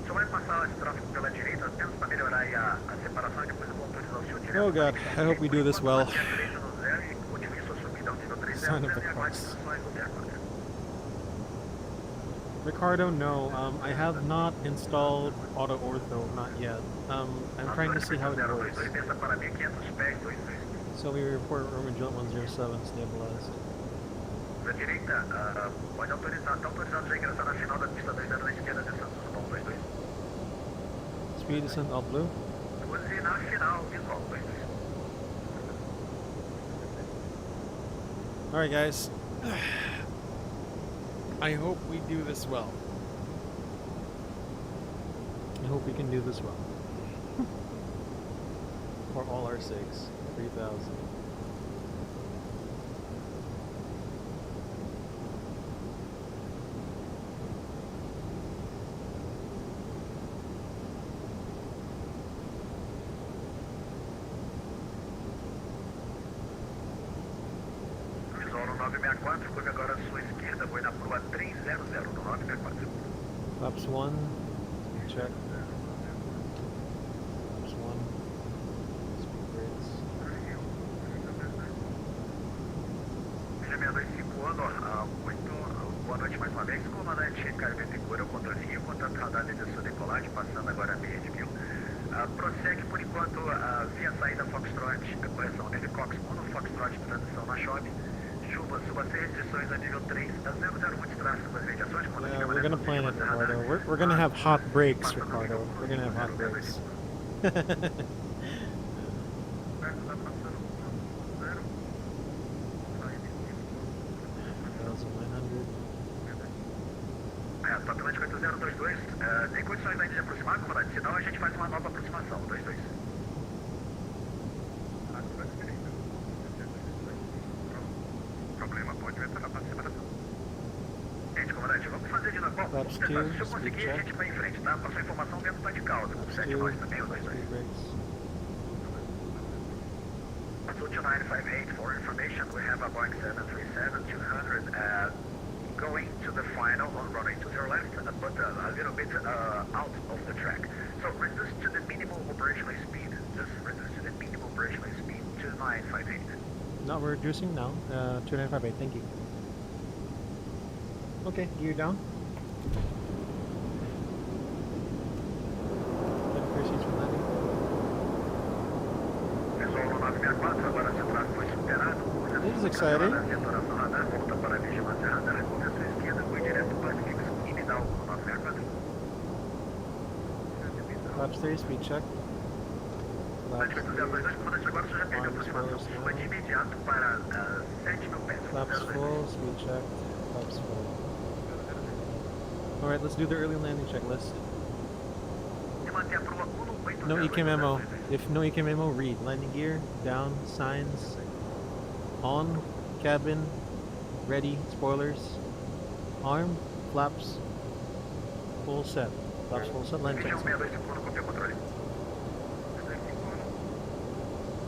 Só vai passar esse tráfego pela direita, apenas para melhorar aí a separação e depois eu vou autorizar o senhor direto. Oh god, I hope we do this well. Sign of the cross. Ricardo, no. I have not installed auto ortho, not yet. I'm trying to see how it works. So we report Roman Juliet 107 stabilized. Da direita, pode autorizar, está autorizado já ingressar na final da pista 20 na esquerda de Santos-Dumont 22. Speed descent alt blue. 12 na final, visual 22. Alright guys. I hope we do this well. I hope we can do this well. For all our sakes. 3,000. Visual 964, curva agora à sua esquerda, foi na proa 300 no 964. Flaps 1, check. Flaps 1, speed brakes. Filha 625, muito boa noite mais uma vez. Comandante Caio Ventura, o controle Rio, contato radar desde a sua decolagem, passando agora a meia de 1000. Prossegue por enquanto via saída Foxtrot, correção, neve Cox 1, Foxtrot, transição na Chobe. Chuva, suba 6 restrições a nível 3, 001 de tráfego, as mediações. Yeah, we're gonna plan it, Ricardo. We're gonna have hot breaks, Ricardo. We're gonna have hot breaks. 1,900. Top Atlântico 8022, tem condições ainda de aproximar, comandante? Senão a gente faz uma nova aproximação, 22. Problema, pode ver na separação. Gente, comandante, vamos fazer de novo. Bom, vamos tentar. Se eu conseguir, a gente vai em frente, tá? Passou a informação dentro do de causa, com 7 nós também, o 22. Passou 2958, for information, we have a Boeing 737-200 going to the final on runway 20 left, but a little bit out of the track. So reduce to the minimal operational speed. Just reduce to the minimal operational speed, 2958. No, we're reducing now. 2958, thank you. Okay, gear down. Ready for seats for landing. Pessoal, 964, agora seu tráfego foi superado. This is exciting. Volta para a vigilância radar, com a sua esquerda, foi direto para o fixo e me dá o 964. Flaps 3, speed check. Flaps 3. Comandante, agora o senhor já teve a aproximação sua de imediato para 7.000 pés. Flaps full, speed check. Flaps full. Alright, let's do the early landing checklist. E manter a proa 180 No EK memo. If no EK memo, read. Landing gear, down, signs, on, cabin, ready, spoilers, arm, flaps, full set. Flaps full set, land check. 2162 copiou o controle.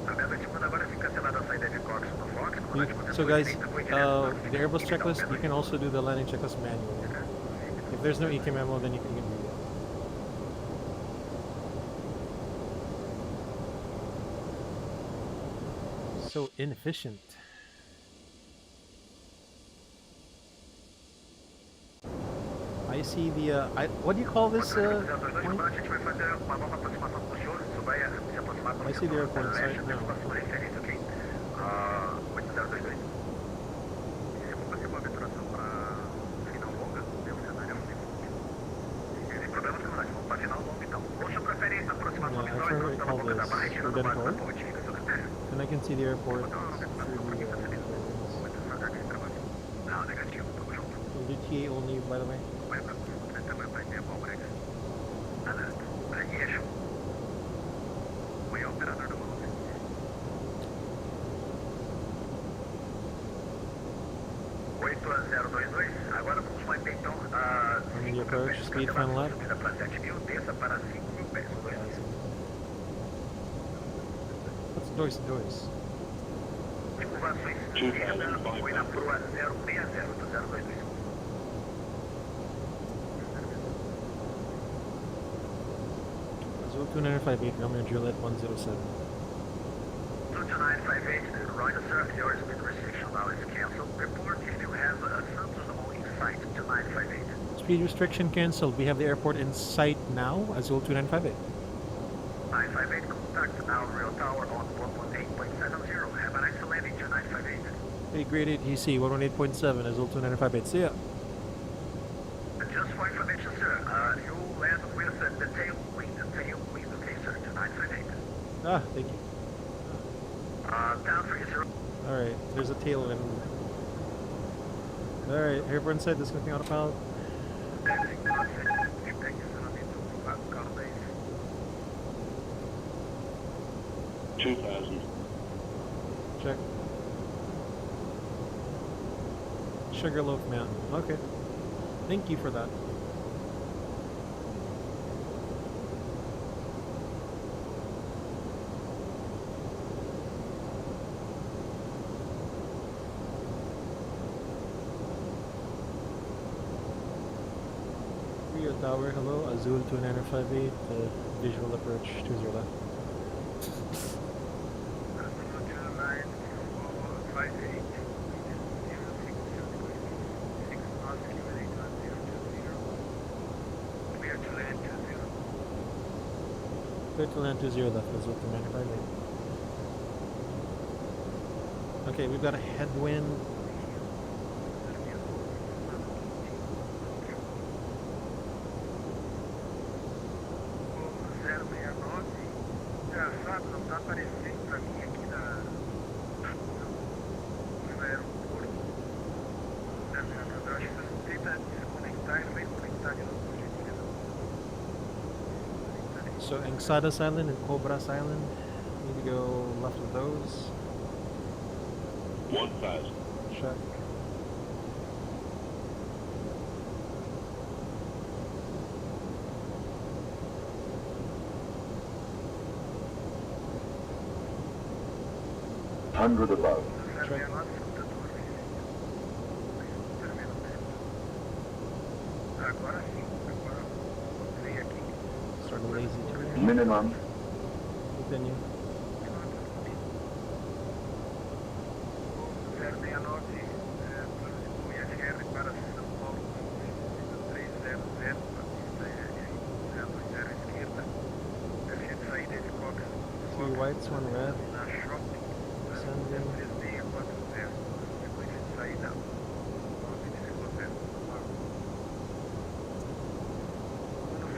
A 22 agora fica cancelada a saída de Cox no Fox. So guys, the Airbus checklist, you can also do the landing checklist manually. If there's no EK memo, then you can read it. So inefficient. I see the, what do you call this, point? A gente vai fazer uma nova aproximação com os senhores. Isso vai se aproximar para I see the airport in sight now. 8022. Se for fazer uma aventuração para final longa, tem um cenário muito tem problema que nós vamos para final longa, então. Ou se prefere aproximação Yeah, I visual, forget então what you pela call boca da this. barra e tirando a base da Redemptor? ponte, fica seu critério. And I can see the airport Não, through the, devagar que esse trabalho. Não, negativo, tamo junto. DTA only, by the way. Vai pra vai ter bom break. Nada, break eixo. Foi o operador do mundo. Agora vamos manter então a Army approach, speed final lap. subida para 7.000, desça para 5.000 pés. What's dois dois? Curvações esquerda, foi na proa 060 do 022. Azul 2958, Romeo Juliet 107. 2958, Roger sir, your speed restriction now is cancelled. Report if you have a Santos-Dumont in sight, 2958. Speed restriction cancelled. We have the airport in sight now, Azul 2958. 958, contact now Real Tower on 118.70. Have an excellent landing to 958. Hey, grade 8 EC 118.7, Azul 2958. See ya. Just for information, sir, you land with the tailwind, okay, sir, to 958. Ah, thank you. Down 30. Alright, there's a tailwind. Alright, airport in sight, this is going to be autopilot. Check. Sugarloaf Mountain. Okay. Thank you for that. Rio Tower, hello. Azul 2958, visual approach 20 left. Clear to land 20 left, Azul 2958. Okay, we've got a headwind. Engraçado, não tá aparecendo pra mim aqui no aeroporto. Eu acho que você tenta desconectar e não vai conectar de novo. So Enxadas Island and Cobras Island, need to go left of those. 1000. Check. Hundred above. Check. Agora sim, agora veio aqui. Start a lazy turn. Minimum. Continue. 069, IFR para São Paulo, 300, para pista 020 esquerda, perfil de saída de Cox, 2 whites, 1 red. na shopping, Descending. 3640, sequência de saída, 950,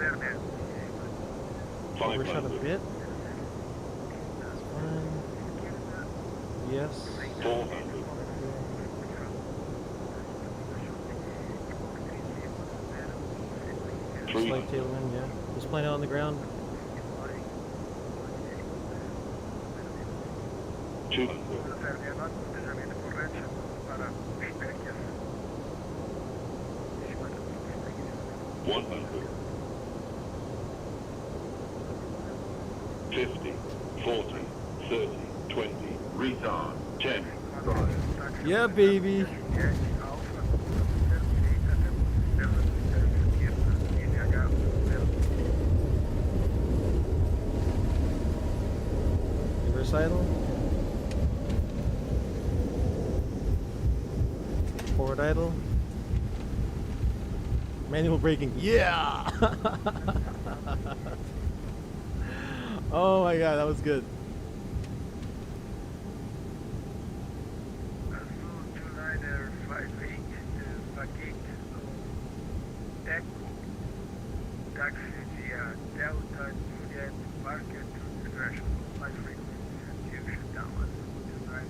10, Overshot a bit. That's fine. Yes. 400. Slight tailwind, yeah. Just playing out on the ground. 200. 069, planejamento correto, chamando para os PECs. 100. 50, 40, 30, 20. Retard. 10. 5. Yeah, baby. Alfa, 0 direita, até 0 esquerda, ENG 0. Recital. Forward idle. Manual braking. Yeah! Oh my god, that was good. Azul 2958, Vagate, Echo, taxi via Delta Juliet Market to discretion, flight frequency until shutdown. Azul 29.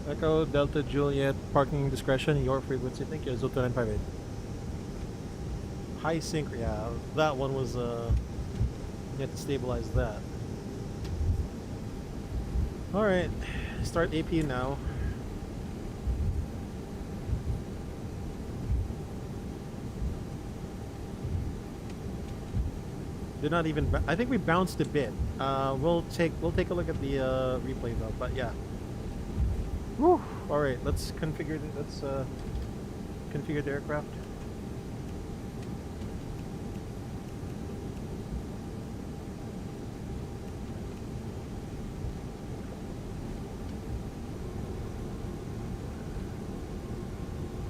Echo Delta Juliet parking discretion, your frequency. Thank you. Azul 2958. High sync. Yeah, that one was you have to stabilize that. Alright, start AP now. Did not even. I think we bounced a bit. We'll take a look at the replay though. But yeah. Woo. All right. Let's configure. Let's configure the aircraft.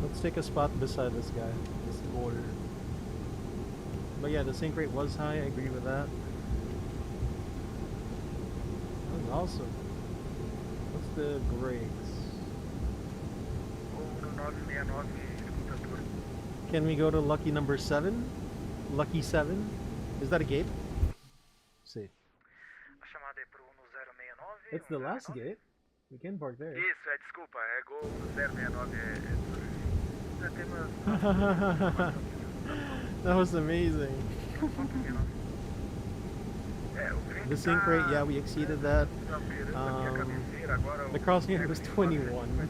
Let's take a spot beside this guy, this border. But yeah, the sync rate was high, I agree with that. That was awesome. What's the brakes? Ouro 969, computador. Can we go to lucky number 7? Lucky 7? Is that a gate? Let's see. A chamada é pro Uno 069. It's the last gate. We can park there. Isso, desculpa, é gol 069. Já tem uma... That was amazing. The sync rate, yeah, we exceeded that. The crossing was 21.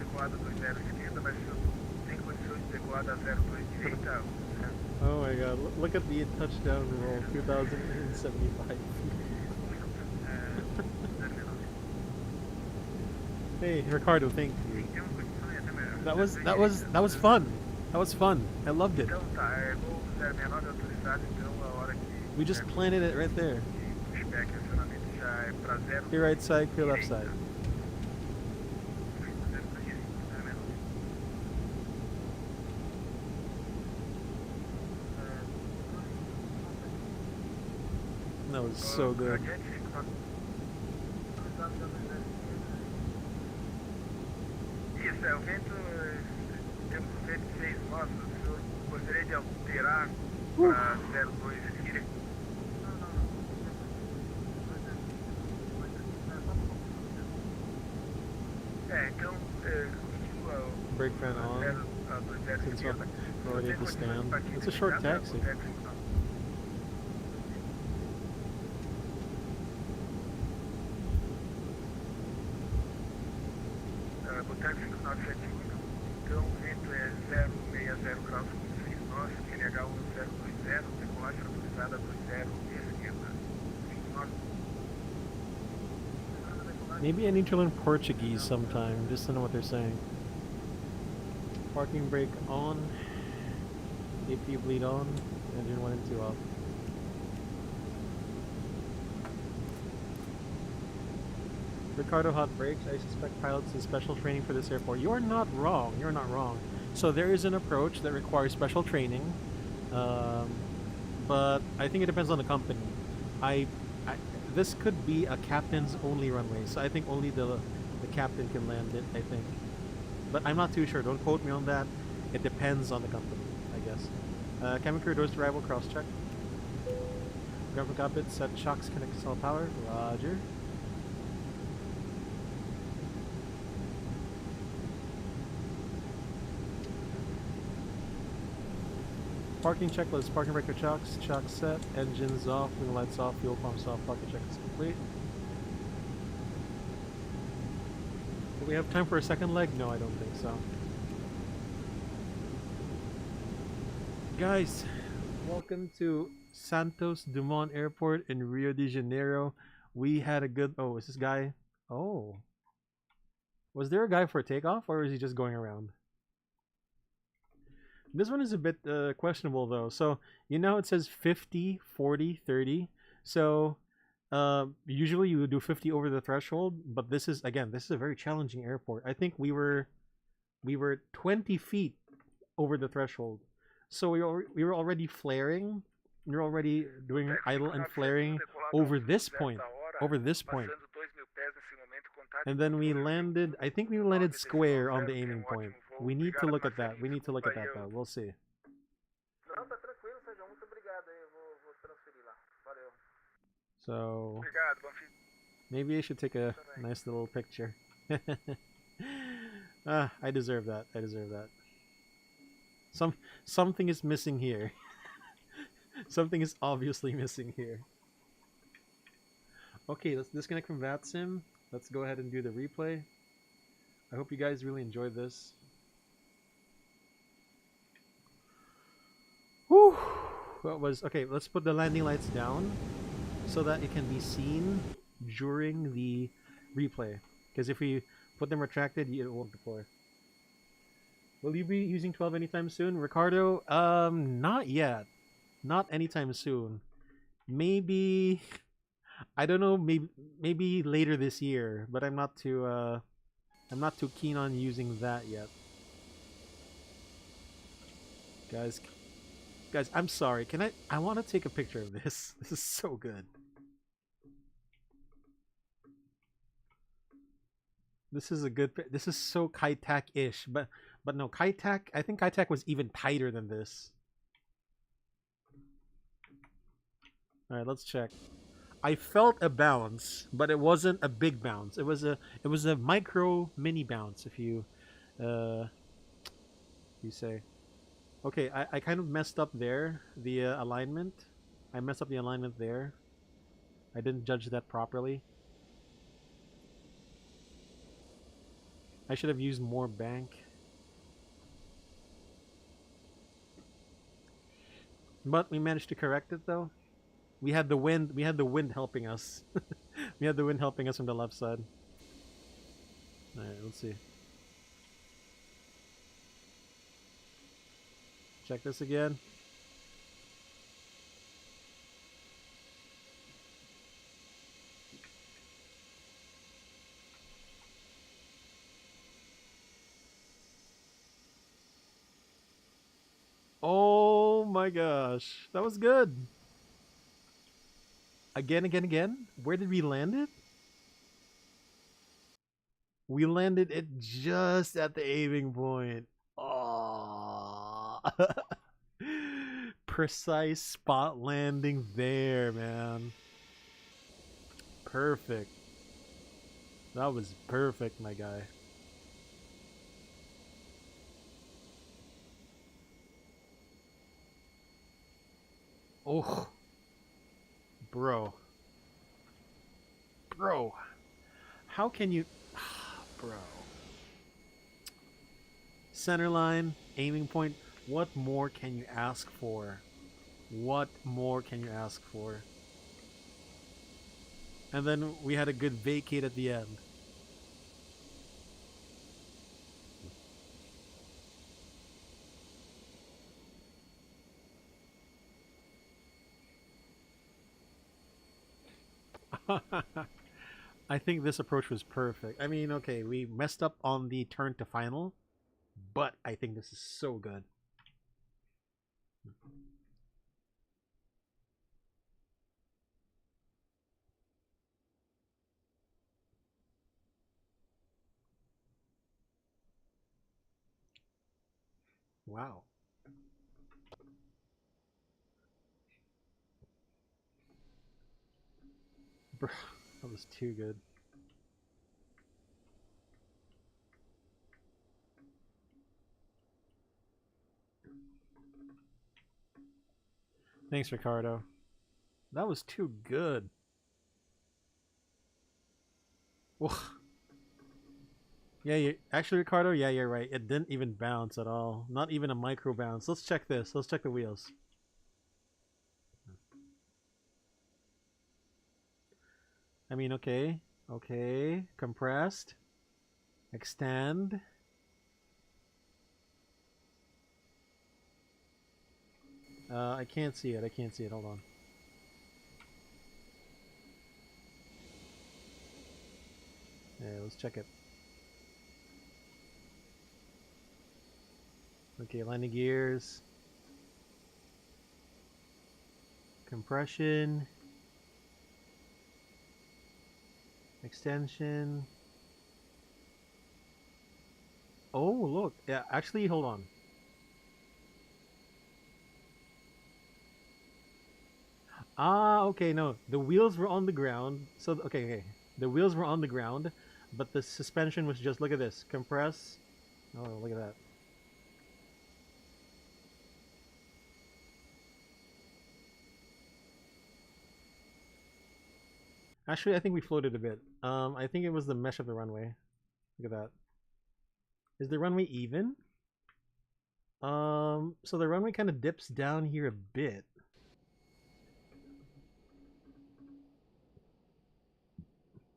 Oh my god, look at the touchdown roll, 2,075. Hey, Ricardo, thank you. That was fun. That was fun. I loved it. We just planted it right there. Your right side, your left side. That was so good. Isso, o vento, temos um vento de 6 nós, eu gostaria de alterar para 02 direito. Então, continua o Brake fan on. 020 Since esquerda. we're already at the stand. It's a short taxi. Boteco 5971, então o vento é 060 graus com 6 nós, NH 1020, decolagem autorizada 20 esquerda, 5 nós. Maybe I need to learn Portuguese sometime, just to know what they're saying. Parking brake on. AP bleed on. Engine 1 and 2 off. Ricardo hot brakes. I suspect pilots need special training for this airport. You are not wrong. You're not wrong. So there is an approach that requires special training, but I think it depends on the company. This could be a captain's only runway, so I think only the captain can land it, I think. But I'm not too sure. Don't quote me on that. It depends on the company, I guess. Cabin crew doors to arrival, cross check. Ground cockpit, set shocks, connect to solid power. Roger. Parking checklist, parking breaker chocks set, engines off, wing lights off, fuel pumps off, parking check is complete. we have time for a second leg? No, I don't think so. Guys, welcome to Santos-Dumont Airport in Rio de Janeiro. We had a good... Oh, is this guy... Oh. Was there a guy for takeoff, or is he just going around? This one is a bit questionable, though. So, you know it says 50, 40, 30. So, usually you would do 50 over the threshold, but this is, again, this is a very challenging airport. I think we were 20 feet over the threshold. So we were already flaring. We were already doing idle and flaring over this point. Over this point. And then we landed, I think we landed square on the aiming point. We need to look at that. We need to look at that, though. We'll see. Não, tá tranquilo, Sérgio. Muito obrigado aí. Eu vou transferir lá. Valeu. So Obrigado, bom fim. maybe I should take a nice little picture. I deserve that. I deserve that. Something is missing here. Something is obviously missing here. Okay, let's disconnect from VATSIM. Let's go ahead and do the replay. I hope you guys really enjoyed this. Whew! What was... Okay, let's put the landing lights down so that it can be seen during the replay. Because if we put them retracted, it won't deploy. Will you be using 12 anytime soon? Ricardo, not yet. Not anytime soon. Maybe... I don't know, maybe later this year, but I'm not too keen on using that yet. Guys, I'm sorry. Can I want to take a picture of this. This is so good. This is a good, this is so Kai-Tak-ish, but no, Kai-Tak, I think Kai-Tak was even tighter than this. All right, let's check. I felt a bounce, but it wasn't a big bounce. It was a micro mini bounce, if you say. Okay, I kind of messed up there, the alignment. I messed up the alignment there. I didn't judge that properly. I should have used more bank. But we managed to correct it though. We had the wind helping us. We had the wind helping us from the left side. Alright, let's see. Check this again. Oh my gosh. That was good. Again. Where did we land it? We landed it just at the aiming point. Oh. Precise spot landing there, man. Perfect. That was perfect, my guy. Oh. Bro, how can you, bro? Center line, aiming point. What more can you ask for? What more can you ask for? And then we had a good vacate at the end. I think this approach was perfect. I mean, okay, we messed up on the turn to final, but I think this is so good. Wow. Bro, that was too good. Thanks, Ricardo. That was too good. Yeah, Yeah, actually, Ricardo, yeah, you're right. It didn't even bounce at all. Not even a micro bounce. Let's check this. Let's check the wheels. I mean, okay. Okay. Compressed. Extend. I can't see it. I can't see it. Hold on. Yeah, let's check it. Okay, landing gears. Compression. Extension. Oh, look. Yeah, actually, hold on. Ah, okay, no. The wheels were on the ground. So, okay. The wheels were on the ground, but the suspension was just, look at this. Compress. Oh, look at that. Actually, I think we floated a bit. I think it was the mesh of the runway. Look at that. Is the runway even? So the runway kind of dips down here a bit.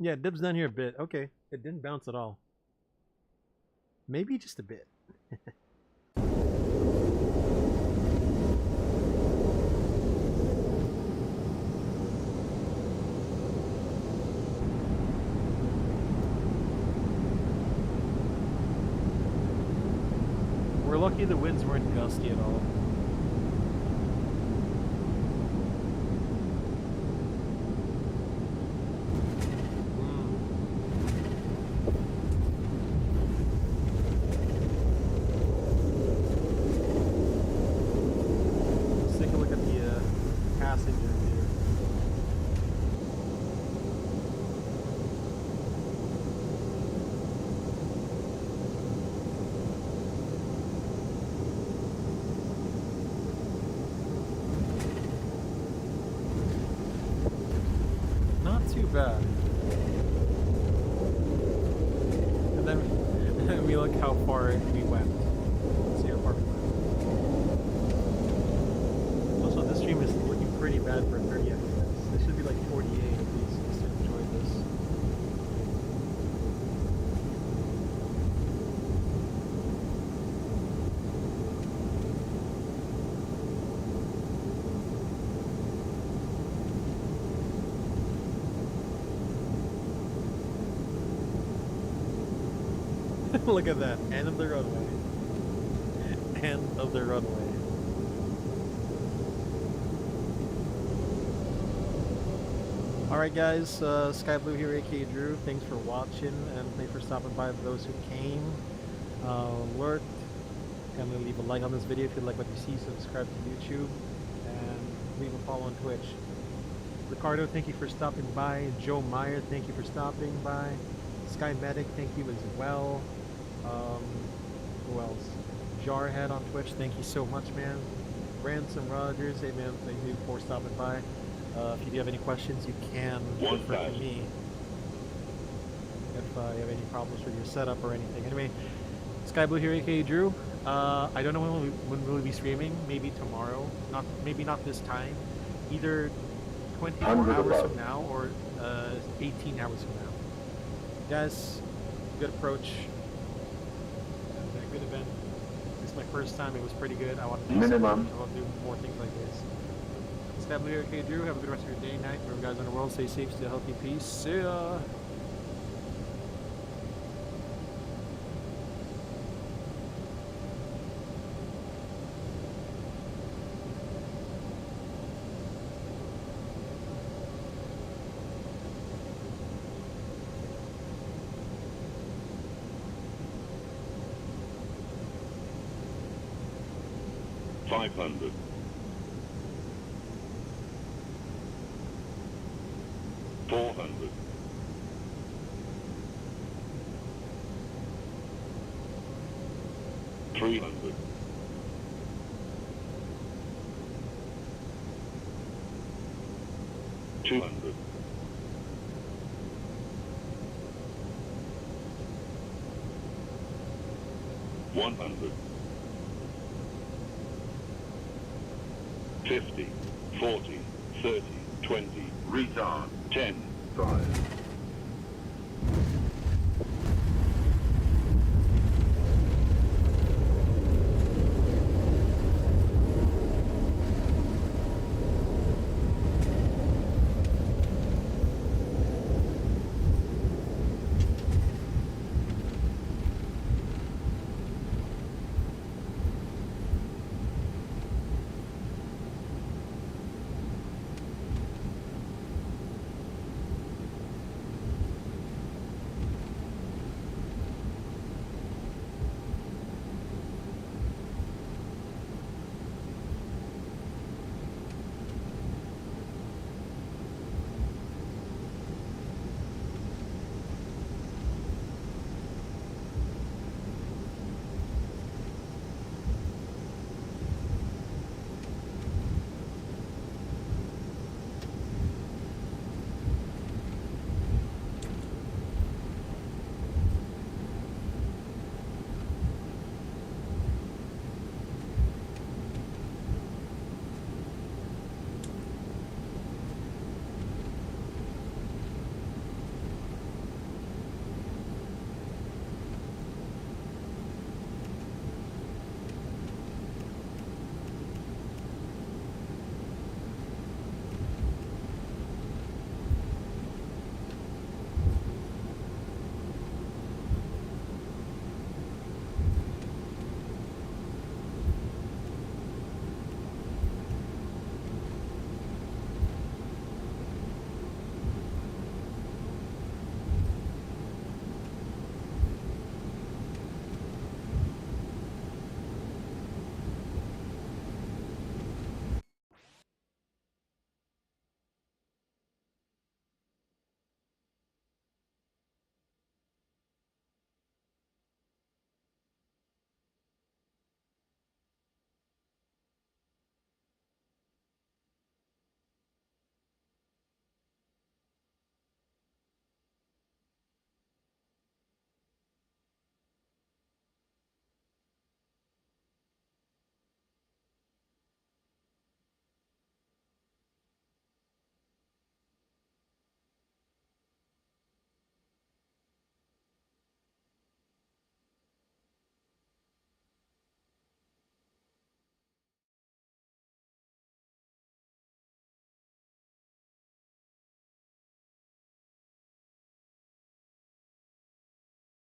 Yeah, it dips down here a bit. Okay, it didn't bounce at all. Maybe just a bit. We're lucky the winds weren't gusty at all. Let's take a look at the passengers here. Not too bad. And then we look how far we went. Let's see how far we went. Also, this stream is looking pretty bad for 30 FPS. This should be like 48 at least just to enjoy this. Look at that. End of the runway. End of the runway. Alright guys, Sky Blue here, aka Drew. Thanks for watching and thanks for stopping by for those who came. Lurked. Kindly leave a like on this video if you like what you see, subscribe to YouTube, and leave a follow on Twitch. Ricardo, thank you for stopping by. Joe Meyer, thank you for stopping by. Sky Medic, thank you as well. Who else? Jarhead on Twitch, thank you so much, man. Ransom Rogers, hey man, thank you for stopping by. If you do have any questions, you can refer to me if you have any problems with your setup or anything. Anyway, Sky Blue here, aka Drew. I don't know when we'll be streaming. Maybe tomorrow. Maybe not this time. Either 24 hours from now or 18 hours from now. Guys, good approach. Good event. This is my first time. It was pretty good. I want to do Minimum. I want to do more things like this. Sky Blue here, aka Drew. Have a good rest of your day, night. For you guys in the world, stay safe, stay healthy, peace. See ya. $500. 400. 300. 200. 100. 100. 50, 40, 30, 20, retard, 10, 5,